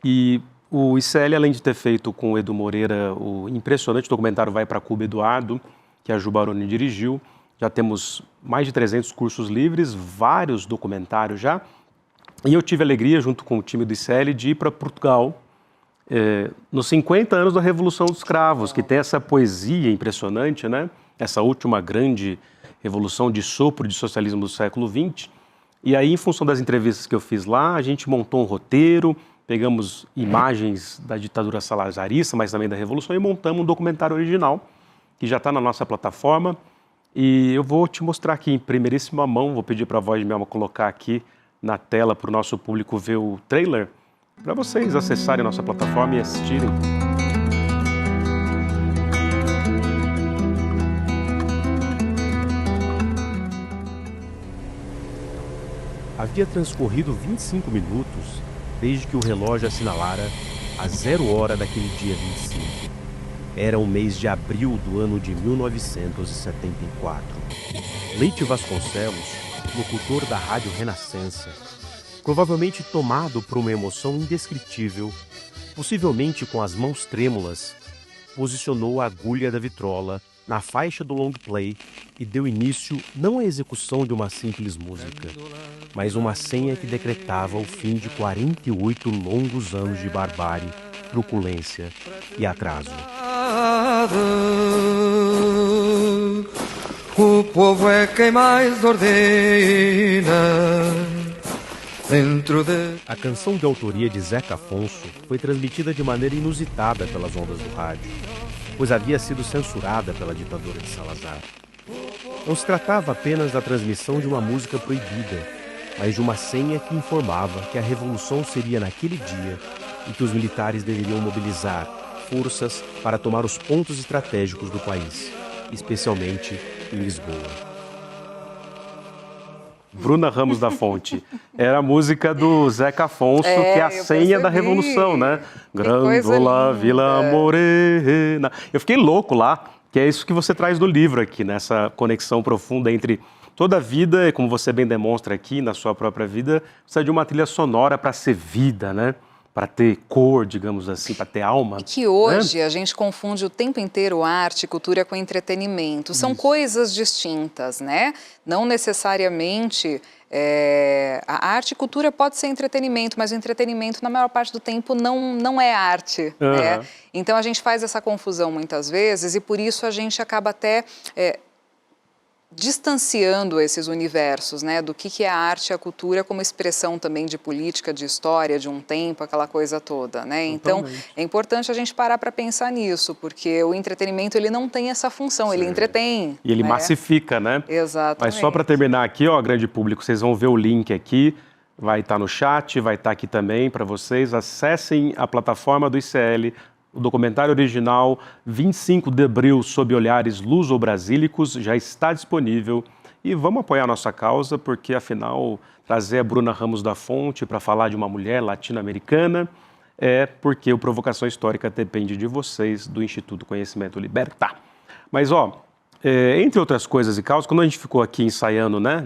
S2: e o ICL, além de ter feito com o Edu Moreira o impressionante documentário Vai para Cuba, Eduardo, que a Ju Baroni dirigiu, já temos mais de 300 cursos livres, vários documentários já, e eu tive a alegria, junto com o time do ICL, de ir para Portugal, nos 50 anos da Revolução dos Cravos, que tem essa poesia impressionante, né? Essa última grande revolução de sopro de socialismo do século XX. E aí, em função das entrevistas que eu fiz lá, a gente montou um roteiro, pegamos imagens da ditadura salazarista, mas também da Revolução, e montamos um documentário original, que já está na nossa plataforma. E eu vou te mostrar aqui em primeiríssima mão, vou pedir para a Voz de Minha Alma colocar aqui na tela para o nosso público ver o trailer, para vocês acessarem a nossa plataforma e assistirem. Havia transcorrido 25 minutos desde que o relógio assinalara a 0 hora daquele dia 25. Era o mês de abril do ano de 1974. Leite Vasconcelos, locutor da Rádio Renascença, provavelmente tomado por uma emoção indescritível, possivelmente com as mãos trêmulas, posicionou a agulha da vitrola na faixa do long play e deu início não à execução de uma simples música, mas uma senha que decretava o fim de 48 longos anos de barbárie, truculência e atraso.
S4: O povo é quem mais ordena.
S2: A canção de autoria de Zeca Afonso foi transmitida de maneira inusitada pelas ondas do rádio, pois havia sido censurada pela ditadura de Salazar. Não se tratava apenas da transmissão de uma música proibida, mas de uma senha que informava que a revolução seria naquele dia e que os militares deveriam mobilizar forças para tomar os pontos estratégicos do país, especialmente em Lisboa. Bruna Ramos da Fonte. Era a música do Zeca Afonso, que é a senha da Revolução, né? Grândola, Vila Morena. Eu fiquei louco lá, que é isso que você traz do livro aqui, nessa conexão profunda entre toda a vida, e como você bem demonstra aqui na sua própria vida, precisa de uma trilha sonora para ser vida, né? Para ter cor, digamos assim, para ter alma.
S3: E que hoje a gente confunde o tempo inteiro arte e cultura com entretenimento. São coisas distintas, né? Não necessariamente a arte e cultura pode ser entretenimento, mas o entretenimento, na maior parte do tempo, não é arte. Né? Então, a gente faz essa confusão muitas vezes e, por isso, a gente acaba até distanciando esses universos, né, do que é a arte e a cultura como expressão também de política, de história, de um tempo, aquela coisa toda, né? Então, é importante a gente parar para pensar nisso, porque o entretenimento, ele não tem essa função, ele entretém.
S2: E ele massifica, né?
S3: Exatamente.
S2: Mas só para terminar aqui, ó, grande público, vocês vão ver o link aqui vai estar no chat, vai estar aqui também para vocês. Acessem a plataforma do ICL, o documentário original 25 de Abril sob olhares luso-brasílicos já está disponível. E vamos apoiar a nossa causa, porque afinal trazer a Bruna Ramos da Fonte para falar de uma mulher latino-americana é porque o Provocação Histórica depende de vocês, do Instituto Conhecimento Liberta. Mas, entre outras coisas e causas, quando a gente ficou aqui ensaiando, né,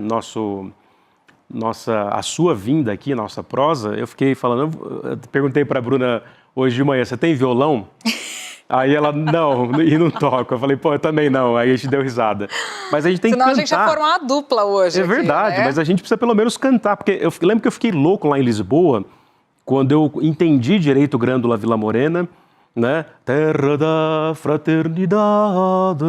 S2: a sua vinda aqui, nossa prosa, eu fiquei falando, eu perguntei para a Bruna hoje de manhã, você tem violão? Aí ela, não, e não toca. Eu falei, pô, eu também não. Aí a gente deu risada. Mas a gente tem que cantar.
S3: Senão a gente ia formar uma dupla hoje.
S2: É verdade,
S3: aqui, né?
S2: mas a gente precisa pelo menos cantar. Porque eu lembro que eu fiquei louco lá em Lisboa, quando eu entendi direito o Grândola Vila Morena, né? Terra da fraternidade,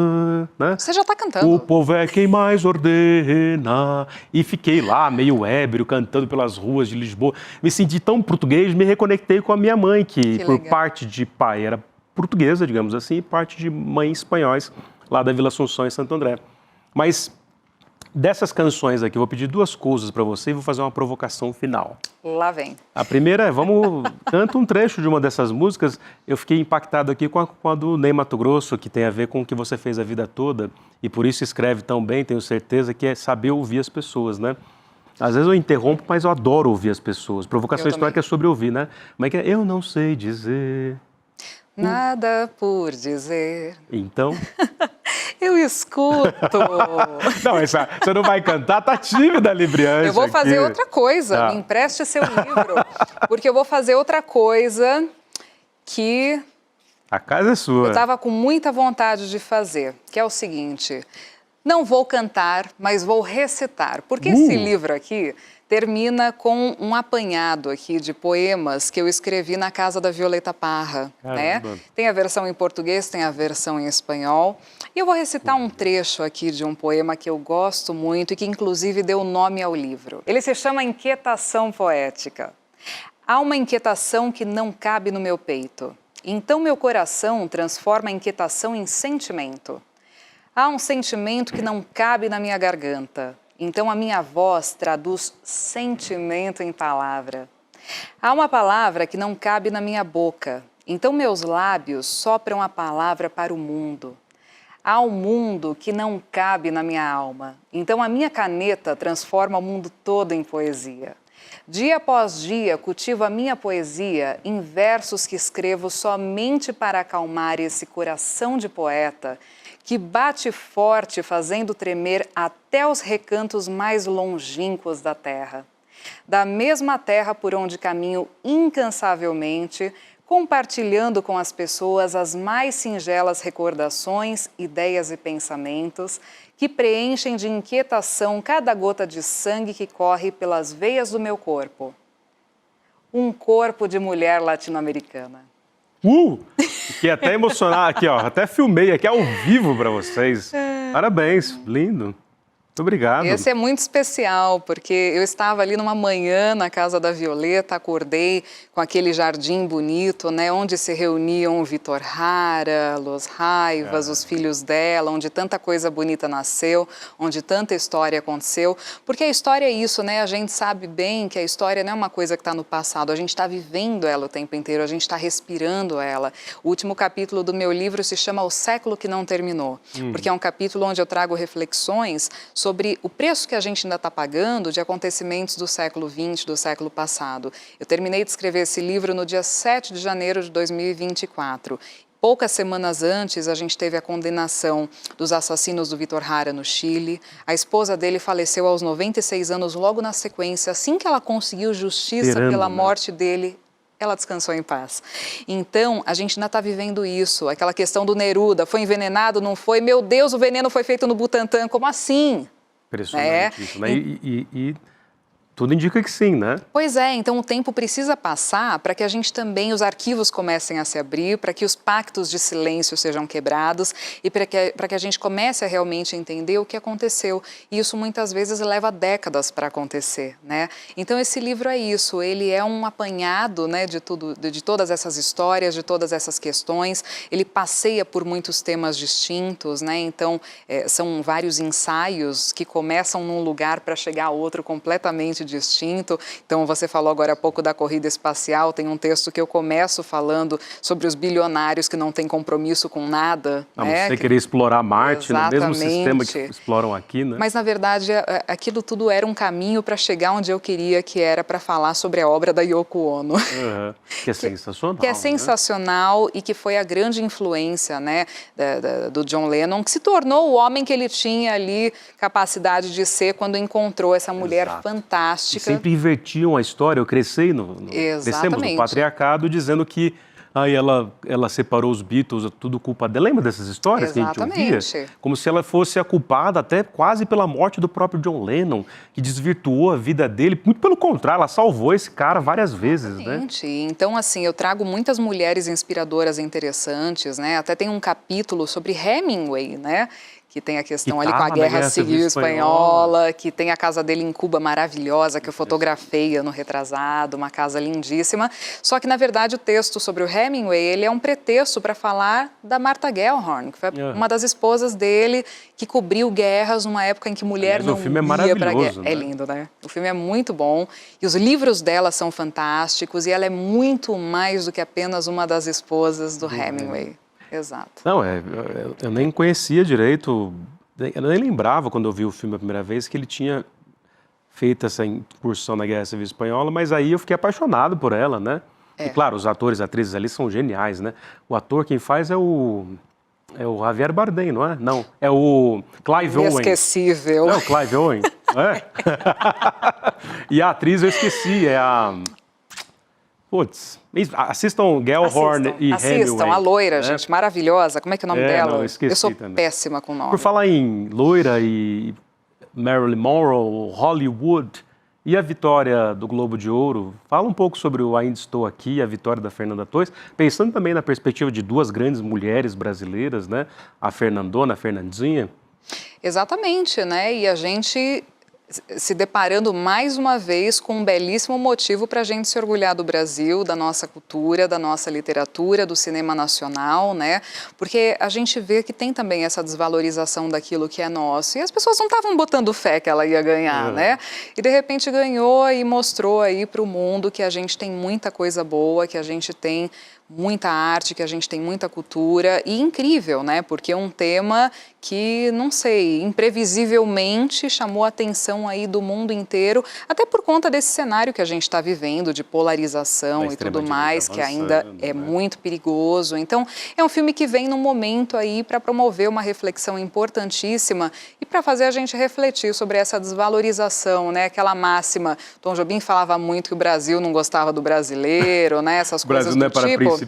S2: né?
S3: Você já está cantando.
S2: O povo é quem mais ordena. E fiquei lá, meio ébrio, cantando pelas ruas de Lisboa. Me senti tão português, me reconectei com a minha mãe, que por
S3: legal.
S2: parte de pai era portuguesa, digamos assim, e parte de mãe espanhóis, lá da Vila Assunção, em Santo André. Mas dessas canções aqui, eu vou pedir duas coisas para você e vou fazer uma provocação final.
S3: Lá vem.
S2: A primeira é, canta um trecho de uma dessas músicas. Eu fiquei impactado aqui com a do Ney Matogrosso, que tem a ver com o que você fez a vida toda, e por isso escreve tão bem, tenho certeza, que é saber ouvir as pessoas, né? Às vezes eu interrompo, mas eu adoro ouvir as pessoas. Provocação histórica é sobre ouvir, né? Como é que é? Eu não sei dizer...
S3: Nada por dizer.
S2: Então?
S3: Eu escuto.
S2: Não, você não vai cantar, tá tímida, Libriane.
S3: Eu vou fazer
S2: aqui.
S3: outra coisa.
S2: Tá.
S3: Me empreste seu livro. Porque eu vou fazer outra coisa que
S2: A casa é sua.
S3: eu estava com muita vontade de fazer, que é o seguinte: não vou cantar, mas vou recitar. Porque esse livro aqui termina com um apanhado aqui de poemas que eu escrevi na casa da Violeta Parra, né? Tem a versão em português, tem a versão em espanhol. E eu vou recitar um trecho aqui de um poema que eu gosto muito e que inclusive deu nome ao livro. Ele se chama Inquietação Poética. Há uma inquietação que não cabe no meu peito. Então meu coração transforma a inquietação em sentimento. Há um sentimento que não cabe na minha garganta. Então a minha voz traduz sentimento em palavra. Há uma palavra que não cabe na minha boca. Então meus lábios sopram a palavra para o mundo. Há um mundo que não cabe na minha alma. Então a minha caneta transforma o mundo todo em poesia. Dia após dia cultivo a minha poesia em versos que escrevo somente para acalmar esse coração de poeta que bate forte, fazendo tremer até os recantos mais longínquos da terra. Da mesma terra por onde caminho incansavelmente, compartilhando com as pessoas as mais singelas recordações, ideias e pensamentos que preenchem de inquietação cada gota de sangue que corre pelas veias do meu corpo. Um corpo de mulher latino-americana.
S2: Fiquei até emocionado aqui, ó. Até filmei aqui ao vivo para vocês. Parabéns, lindo. Muito obrigado.
S3: Esse é muito especial, porque eu estava ali numa manhã na casa da Violeta, acordei com aquele jardim bonito, né, onde se reuniam o Vitor Hara, Los Raivas, os filhos dela, onde tanta coisa bonita nasceu, onde tanta história aconteceu. Porque a história é isso, né? A gente sabe bem que a história não é uma coisa que está no passado, a gente está vivendo ela o tempo inteiro, a gente está respirando ela. O último capítulo do meu livro se chama O Século que Não Terminou, porque é um capítulo onde eu trago reflexões sobre o preço que a gente ainda está pagando de acontecimentos do século XX, do século passado. Eu terminei de escrever esse livro no dia 7 de janeiro de 2024. Poucas semanas antes, a gente teve a condenação dos assassinos do Vitor Hara no Chile. A esposa dele faleceu aos 96 anos, logo na sequência. Assim que ela conseguiu justiça pela morte dele, ela descansou em paz. Então, a gente ainda está vivendo isso. Aquela questão do Neruda, foi envenenado, não foi? Meu Deus, o veneno foi feito no Butantã, como assim?
S2: Impressionante isso, né? E tudo indica que sim, né?
S3: Pois é, então o tempo precisa passar para que a gente também, os arquivos comecem a se abrir, para que os pactos de silêncio sejam quebrados e para que a gente comece a realmente entender o que aconteceu. E isso muitas vezes leva décadas para acontecer, né? Então esse livro é isso, ele é um apanhado, né, de todas essas histórias, de todas essas questões. Ele passeia por muitos temas distintos, né? Então são vários ensaios que começam num lugar para chegar a outro completamente distinto. Então, você falou agora há pouco da corrida espacial, tem um texto que eu começo falando sobre os bilionários que não têm compromisso com nada.
S2: Você querer explorar Marte, no mesmo sistema que exploram aqui, né?
S3: Mas, na verdade, aquilo tudo era um caminho para chegar onde eu queria, que era para falar sobre a obra da Yoko Ono.
S2: Que é sensacional.
S3: Que é sensacional, né? E que foi a grande influência, né, do John Lennon, que se tornou o homem que ele tinha ali capacidade de ser quando encontrou essa mulher fantástica.
S2: E sempre invertiam a história. Eu crescemos no patriarcado dizendo que aí ela separou os Beatles, tudo culpa dela. Lembra dessas histórias que a gente ouvia? Como se ela fosse a culpada até quase pela morte do próprio John Lennon, que desvirtuou a vida dele. Muito pelo contrário, ela salvou esse cara várias vezes, né?
S3: Então, assim, eu trago muitas mulheres inspiradoras e interessantes, né? Até tem um capítulo sobre Hemingway, né? Que tem a questão ali com a Guerra Civil Espanhola, que tem a casa dele em Cuba maravilhosa, que eu fotografei ano retrasado, uma casa lindíssima. Só que, na verdade, o texto sobre o Hemingway, ele é um pretexto para falar da Martha Gellhorn, que foi uma das esposas dele, que cobriu guerras numa época em que mulher não ia para a guerra. É lindo, né? O filme é muito bom e os livros dela são fantásticos e ela é muito mais do que apenas uma das esposas do Hemingway. Exato.
S2: Não, eu nem conhecia direito, eu nem lembrava quando eu vi o filme a primeira vez que ele tinha feito essa incursão na Guerra Civil Espanhola, mas aí eu fiquei apaixonado por ela, né? E claro, os atores e atrizes ali são geniais, né? O ator quem faz é o Javier Bardem, não é? Não, é o Clive Owen.
S3: Inesquecível.
S2: Não é o Clive Owen? É? E a atriz eu esqueci, é a... Putz, assistam Gellhorn e Hemingway.
S3: Assistam, a loira, gente, maravilhosa. Como é que é o nome dela?
S2: Não, eu
S3: sou
S2: também.
S3: Péssima com nome.
S2: Por falar em loira e Marilyn Monroe, Hollywood e a vitória do Globo de Ouro, fala um pouco sobre o Ainda Estou Aqui, a vitória da Fernanda Torres, pensando também na perspectiva de duas grandes mulheres brasileiras, né? A Fernandona, a Fernandinha.
S3: Exatamente, né? E a gente se deparando mais uma vez com um belíssimo motivo para a gente se orgulhar do Brasil, da nossa cultura, da nossa literatura, do cinema nacional, né? Porque a gente vê que tem também essa desvalorização daquilo que é nosso. E as pessoas não estavam botando fé que ela ia ganhar, né? E de repente ganhou e mostrou aí para o mundo que a gente tem muita coisa boa, que a gente tem muita arte, que a gente tem muita cultura e incrível, né? Porque é um tema que, não sei, imprevisivelmente chamou a atenção aí do mundo inteiro, até por conta desse cenário que a gente está vivendo, de polarização e tudo mais, que ainda é muito perigoso. Então, é um filme que vem num momento aí para promover uma reflexão importantíssima e para fazer a gente refletir sobre essa desvalorização, né? Aquela máxima, Tom Jobim falava muito que o Brasil não gostava do brasileiro, né? Essas coisas do tipo.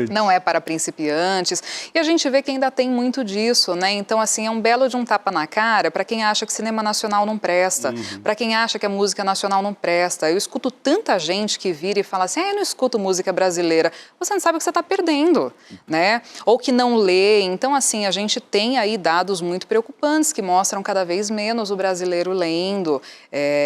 S3: Não é para principiantes. E a gente vê que ainda tem muito disso, né? Então, assim, é um belo de um tapa na cara para quem acha que cinema nacional não presta, para quem acha que a música nacional não presta. Eu escuto tanta gente que vira e fala assim, eu não escuto música brasileira. Você não sabe o que você está perdendo, né? Ou que não lê. Então, assim, a gente tem aí dados muito preocupantes que mostram cada vez menos o brasileiro lendo.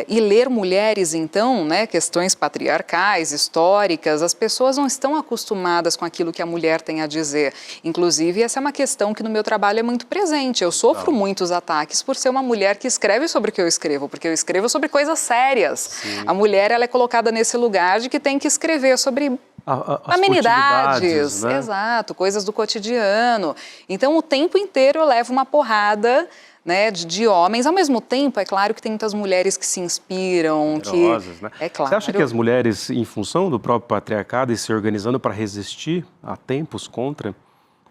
S3: E ler mulheres, então, né? Questões patriarcais, históricas, as pessoas não estão acostumadas com aquilo que a mulher tem a dizer. Inclusive, essa é uma questão que no meu trabalho é muito presente. Eu sofro muitos ataques por ser uma mulher que escreve sobre o que eu escrevo, porque eu escrevo sobre coisas sérias. Sim. A mulher, ela é colocada nesse lugar de que tem que escrever sobre amenidades, né? Exato, coisas do cotidiano. Então, o tempo inteiro eu levo uma porrada, né, de homens. Ao mesmo tempo, é claro que tem muitas mulheres que se inspiram,
S2: poderosas, né?
S3: É claro.
S2: Você acha que as mulheres, em função do próprio patriarcado e se organizando para resistir a tempos contra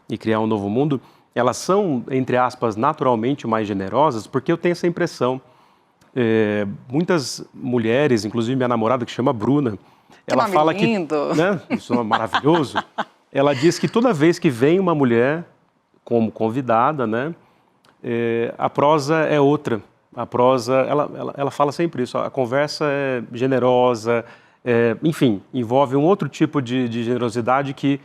S2: e criar um novo mundo, elas são, entre aspas, naturalmente mais generosas? Porque eu tenho essa impressão. Muitas mulheres, inclusive minha namorada, que chama Bruna, ela fala
S3: lindo.
S2: Que, né, isso é maravilhoso, ela diz que toda vez que vem uma mulher como convidada, né, a prosa é outra. A prosa, ela fala sempre isso, a conversa é generosa, enfim, envolve um outro tipo de generosidade que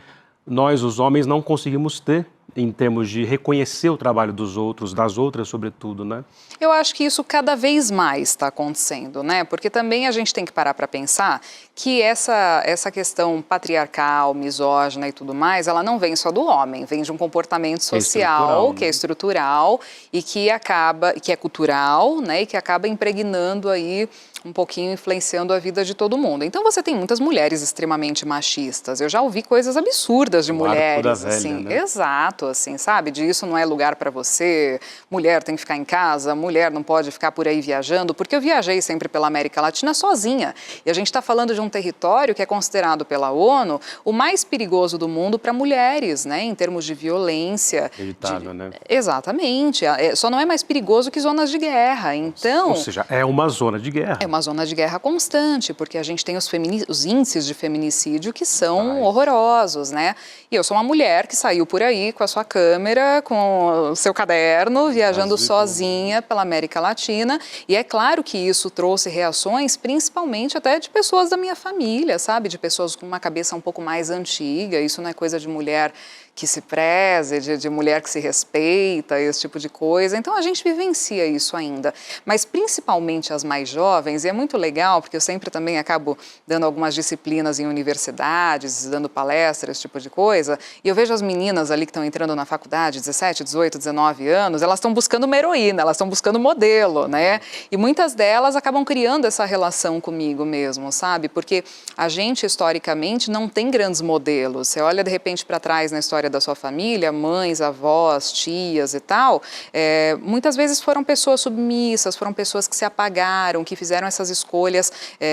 S2: nós, os homens, não conseguimos ter em termos de reconhecer o trabalho dos outros, das outras, sobretudo, né?
S3: Eu acho que isso cada vez mais está acontecendo, né? Porque também a gente tem que parar para pensar que essa questão patriarcal, misógina e tudo mais, ela não vem só do homem, vem de um comportamento social que é estrutural e que é cultural, né? E que acaba impregnando aí um pouquinho influenciando a vida de todo mundo. Então você tem muitas mulheres extremamente machistas. Eu já ouvi coisas absurdas de mulheres, assim,
S2: né?
S3: Exato, assim, sabe? De isso não é lugar para você, mulher tem que ficar em casa, mulher não pode ficar por aí viajando, porque eu viajei sempre pela América Latina sozinha. E a gente está falando de um território que é considerado pela ONU o mais perigoso do mundo para mulheres, né? Em termos de violência.
S2: Evitável, né?
S3: Exatamente. Só não é mais perigoso que zonas de guerra. Então,
S2: ou seja, é uma zona de guerra.
S3: É uma zona de guerra constante, porque a gente tem os índices de feminicídio que são horrorosos, né? E eu sou uma mulher que saiu por aí com a sua câmera, com o seu caderno, viajando sozinha pela América Latina. E é claro que isso trouxe reações, principalmente até de pessoas da minha família, sabe? De pessoas com uma cabeça um pouco mais antiga. Isso não é coisa de mulher que se preze, de mulher que se respeita, esse tipo de coisa. Então, a gente vivencia isso ainda. Mas, principalmente as mais jovens, e é muito legal, porque eu sempre também acabo dando algumas disciplinas em universidades, dando palestras, esse tipo de coisa, e eu vejo as meninas ali que estão entrando na faculdade, 17, 18, 19 anos, elas estão buscando uma heroína, elas estão buscando modelo, né? E muitas delas acabam criando essa relação comigo mesmo, sabe? Porque a gente, historicamente, não tem grandes modelos. Você olha, de repente, para trás na história da sua família, mães, avós, tias e tal, muitas vezes foram pessoas submissas, foram pessoas que se apagaram, que fizeram essas escolhas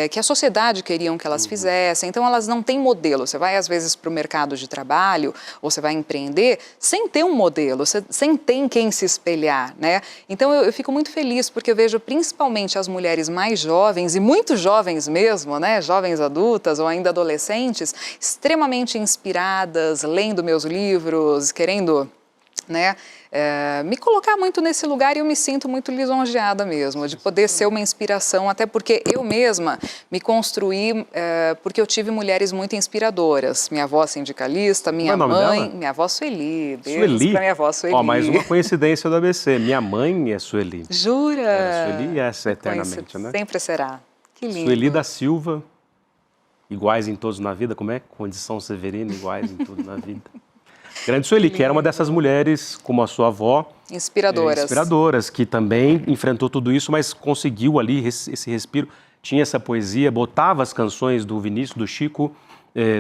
S3: que a sociedade queriam que elas fizessem. Então, elas não têm modelo. Você vai, às vezes, para o mercado de trabalho, ou você vai empreender, sem ter um modelo, sem ter em quem se espelhar, né? Então, eu fico muito feliz, porque eu vejo principalmente as mulheres mais jovens, e muito jovens mesmo, né? Jovens adultas ou ainda adolescentes, extremamente inspiradas, lendo meus livros, querendo, né, me colocar muito nesse lugar, e eu me sinto muito lisonjeada mesmo, de poder ser uma inspiração, até porque eu mesma me construí porque eu tive mulheres muito inspiradoras. Minha avó sindicalista, minha mãe, minha avó Sueli. Beijo pra minha avó Sueli.
S2: Ó, mais uma coincidência do ABC. Minha mãe é Sueli.
S3: Jura?
S2: Sueli e essa eternamente, né?
S3: Sempre será. Que lindo.
S2: Sueli da Silva, iguais em todos na vida, como é? Condição Severina, iguais em tudo na vida. Grande Sueli, que era uma dessas mulheres, como a sua avó, inspiradoras, que também enfrentou tudo isso, mas conseguiu ali esse respiro, tinha essa poesia, botava as canções do Vinícius, do Chico,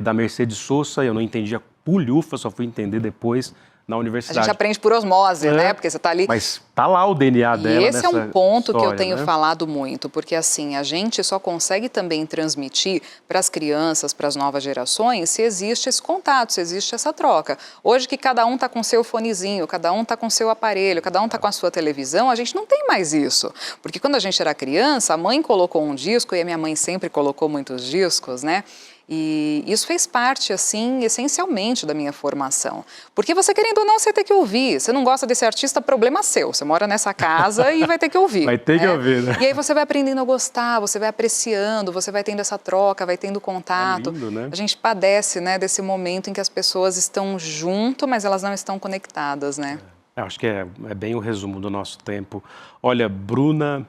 S2: da Mercedes Sosa, eu não entendia pulhufa, só fui entender depois na universidade.
S3: A gente aprende por osmose, né? Porque você está ali...
S2: Mas tá lá o DNA dela.
S3: E esse é um ponto
S2: história,
S3: que eu tenho
S2: né?
S3: falado muito, porque assim, a gente só consegue também transmitir para as crianças, para as novas gerações, se existe esse contato, se existe essa troca. Hoje que cada um está com seu fonezinho, cada um está com seu aparelho, cada um está com a sua televisão, a gente não tem mais isso. Porque quando a gente era criança, a mãe colocou um disco, e a minha mãe sempre colocou muitos discos, né? E isso fez parte, assim, essencialmente da minha formação. Porque você, querendo ou não, você tem que ouvir. Você não gosta desse artista, problema seu. Você mora nessa casa e vai ter que ouvir.
S2: Vai ter que ouvir, né?
S3: E aí você vai aprendendo a gostar, você vai apreciando, você vai tendo essa troca, vai tendo contato.
S2: É lindo, né?
S3: A gente padece, né, desse momento em que as pessoas estão junto, mas elas não estão conectadas, né?
S2: Eu acho que é bem o resumo do nosso tempo. Olha, Bruna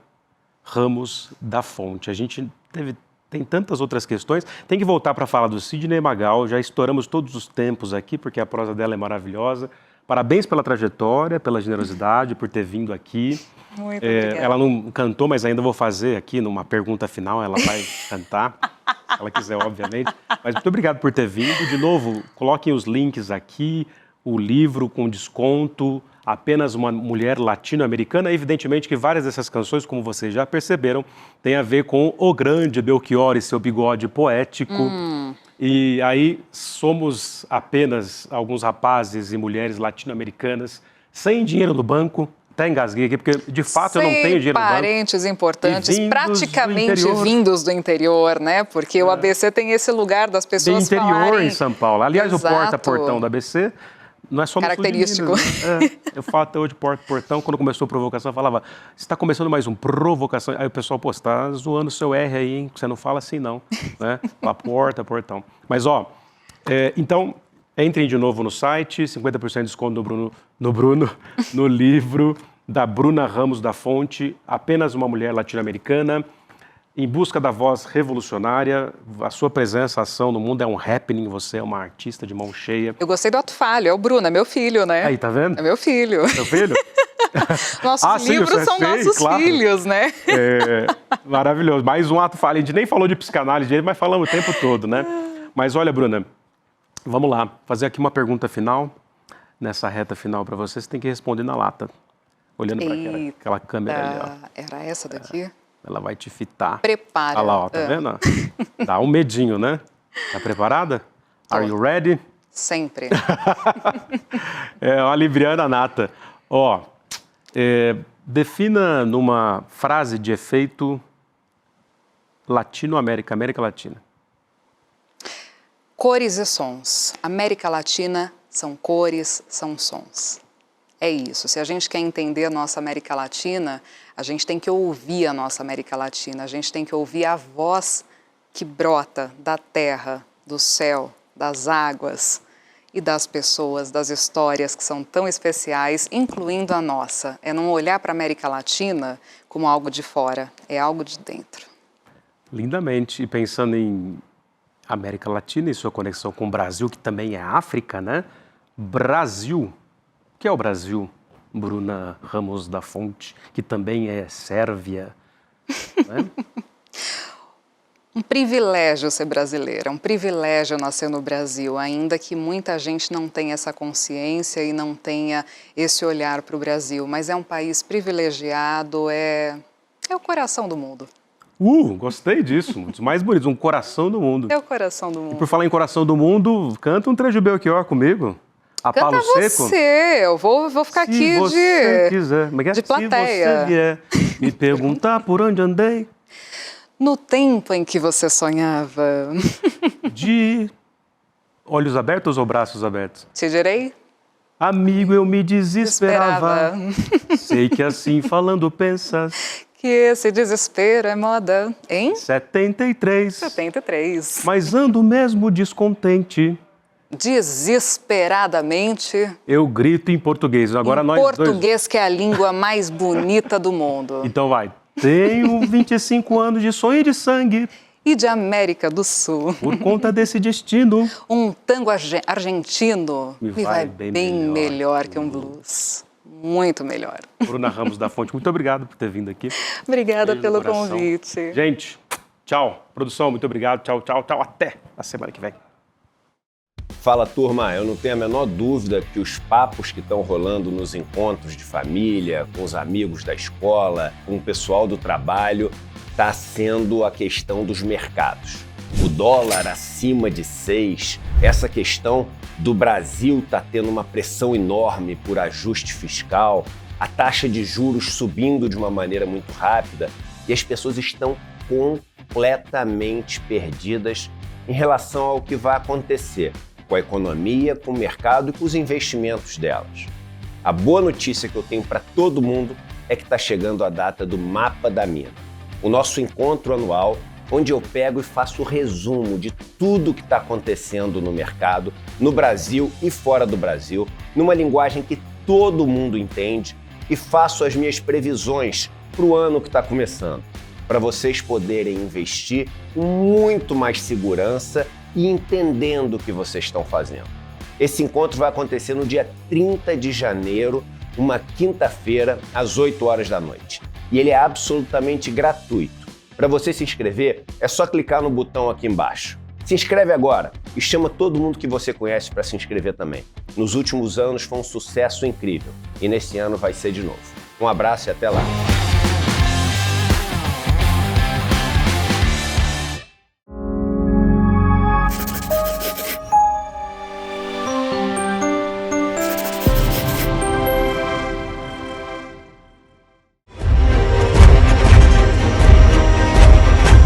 S2: Ramos da Fonte, a gente tem tantas outras questões. Tem que voltar para falar do Sidney Magal. Já estouramos todos os tempos aqui, porque a prosa dela é maravilhosa. Parabéns pela trajetória, pela generosidade, por ter vindo aqui.
S3: Muito obrigada.
S2: Ela não cantou, mas ainda vou fazer aqui numa pergunta final. Ela vai cantar, se ela quiser, obviamente. Mas muito obrigado por ter vindo. De novo, coloquem os links aqui, o livro com desconto, Apenas uma Mulher Latino-Americana. Evidentemente que várias dessas canções, como vocês já perceberam, têm a ver com o grande Belchior e seu bigode poético. E aí somos apenas alguns rapazes e mulheres latino-americanas sem dinheiro no banco. Até engasguei aqui, porque de fato eu não tenho dinheiro no banco.
S3: Parentes importantes, praticamente
S2: do
S3: vindos do interior, né? Porque o ABC tem esse lugar das pessoas
S2: do interior
S3: falarem...
S2: em São Paulo. Aliás,
S3: Exato.
S2: o porta-portão do ABC... Não é só
S3: característico.
S2: Eu falo até hoje porta-portão. Quando começou a provocação, eu falava, você está começando mais um provocação. Aí o pessoal, pô, você está zoando o seu R aí, hein? Você não fala assim, não. Né? Fala porta-portão. Mas, ó, então, entrem de novo no site, 50% de desconto no livro da Bruna Ramos da Fonte, Apenas uma Mulher Latino-Americana, em busca da voz revolucionária. A sua presença, a ação no mundo é um happening, você é uma artista de mão cheia.
S3: Eu gostei do ato falho, é o Bruno, é meu filho, né?
S2: Aí, tá vendo?
S3: É meu filho.
S2: Seu filho?
S3: Nossos livros são nossos filhos, né?
S2: Maravilhoso. Mais um ato falho. A gente nem falou de psicanálise, mas falamos o tempo todo, né? Mas olha, Bruna, vamos lá. Fazer aqui uma pergunta final. Nessa reta final para você, você tem que responder na lata. Olhando para aquela câmera ali, ó.
S3: Era essa daqui?
S2: Ela vai te fitar.
S3: Prepara.
S2: Olha lá, ó, tá vendo? Dá um medinho, né? Tá preparada? Are you ready?
S3: Sempre.
S2: Uma libriana nata. Ó, defina numa frase de efeito Latinoamérica, América Latina.
S3: Cores e sons. América Latina são cores, são sons. É isso. Se a gente quer entender a nossa América Latina, a gente tem que ouvir a nossa América Latina, a gente tem que ouvir a voz que brota da terra, do céu, das águas e das pessoas, das histórias que são tão especiais, incluindo a nossa. É não olhar para a América Latina como algo de fora, é algo de dentro.
S2: Lindamente. E pensando em América Latina e sua conexão com o Brasil, que também é África, né? Brasil. O que é o Brasil? Bruna Ramos da Fonte, que também é Sérvia, né?
S3: Um privilégio ser brasileira, um privilégio nascer no Brasil, ainda que muita gente não tenha essa consciência e não tenha esse olhar para o Brasil, mas é um país privilegiado, é o coração do mundo.
S2: Gostei disso, um dos mais bonitos, um coração do mundo.
S3: É o coração do mundo.
S2: E por falar em coração do mundo, canta um trecho Belchior comigo. A
S3: Canta
S2: Palo Seco.
S3: Você, eu vou ficar aqui
S2: Se você quiser,
S3: de plateia.
S2: Se você vier me perguntar por onde andei.
S3: No tempo em que você sonhava.
S2: De olhos abertos ou braços abertos?
S3: Te direi?
S2: Amigo, eu me desesperava. Sei que assim falando pensas.
S3: Que esse desespero é moda, hein?
S2: 73.
S3: 73.
S2: Mas ando mesmo descontente.
S3: Desesperadamente.
S2: Eu grito em português. Agora nós
S3: português, que é a língua mais bonita do mundo.
S2: Então vai. Tenho 25 anos de sonho e de sangue.
S3: E de América do Sul.
S2: Por conta desse destino.
S3: Um tango argentino me vai bem melhor que um blues. Muito melhor.
S2: Bruna Ramos da Fonte, muito obrigado por ter vindo aqui.
S3: Obrigada pelo convite.
S2: Gente, tchau. Produção, muito obrigado. Tchau, tchau, tchau. Até a semana que vem.
S5: Fala, turma, eu não tenho a menor dúvida que os papos que estão rolando nos encontros de família, com os amigos da escola, com o pessoal do trabalho, está sendo a questão dos mercados. O dólar acima de 6, essa questão do Brasil está tendo uma pressão enorme por ajuste fiscal, a taxa de juros subindo de uma maneira muito rápida e as pessoas estão completamente perdidas em relação ao que vai acontecer com a economia, com o mercado e com os investimentos delas. A boa notícia que eu tenho para todo mundo é que está chegando a data do Mapa da Mina, o nosso encontro anual, onde eu pego e faço o resumo de tudo que está acontecendo no mercado, no Brasil e fora do Brasil, numa linguagem que todo mundo entende, e faço as minhas previsões para o ano que está começando, para vocês poderem investir com muito mais segurança e entendendo o que vocês estão fazendo. Esse encontro vai acontecer no dia 30 de janeiro, uma quinta-feira, às 8 horas da noite. E ele é absolutamente gratuito. Para você se inscrever, é só clicar no botão aqui embaixo. Se inscreve agora e chama todo mundo que você conhece para se inscrever também. Nos últimos anos foi um sucesso incrível e nesse ano vai ser de novo. Um abraço e até lá.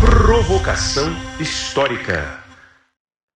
S1: Provocação histórica.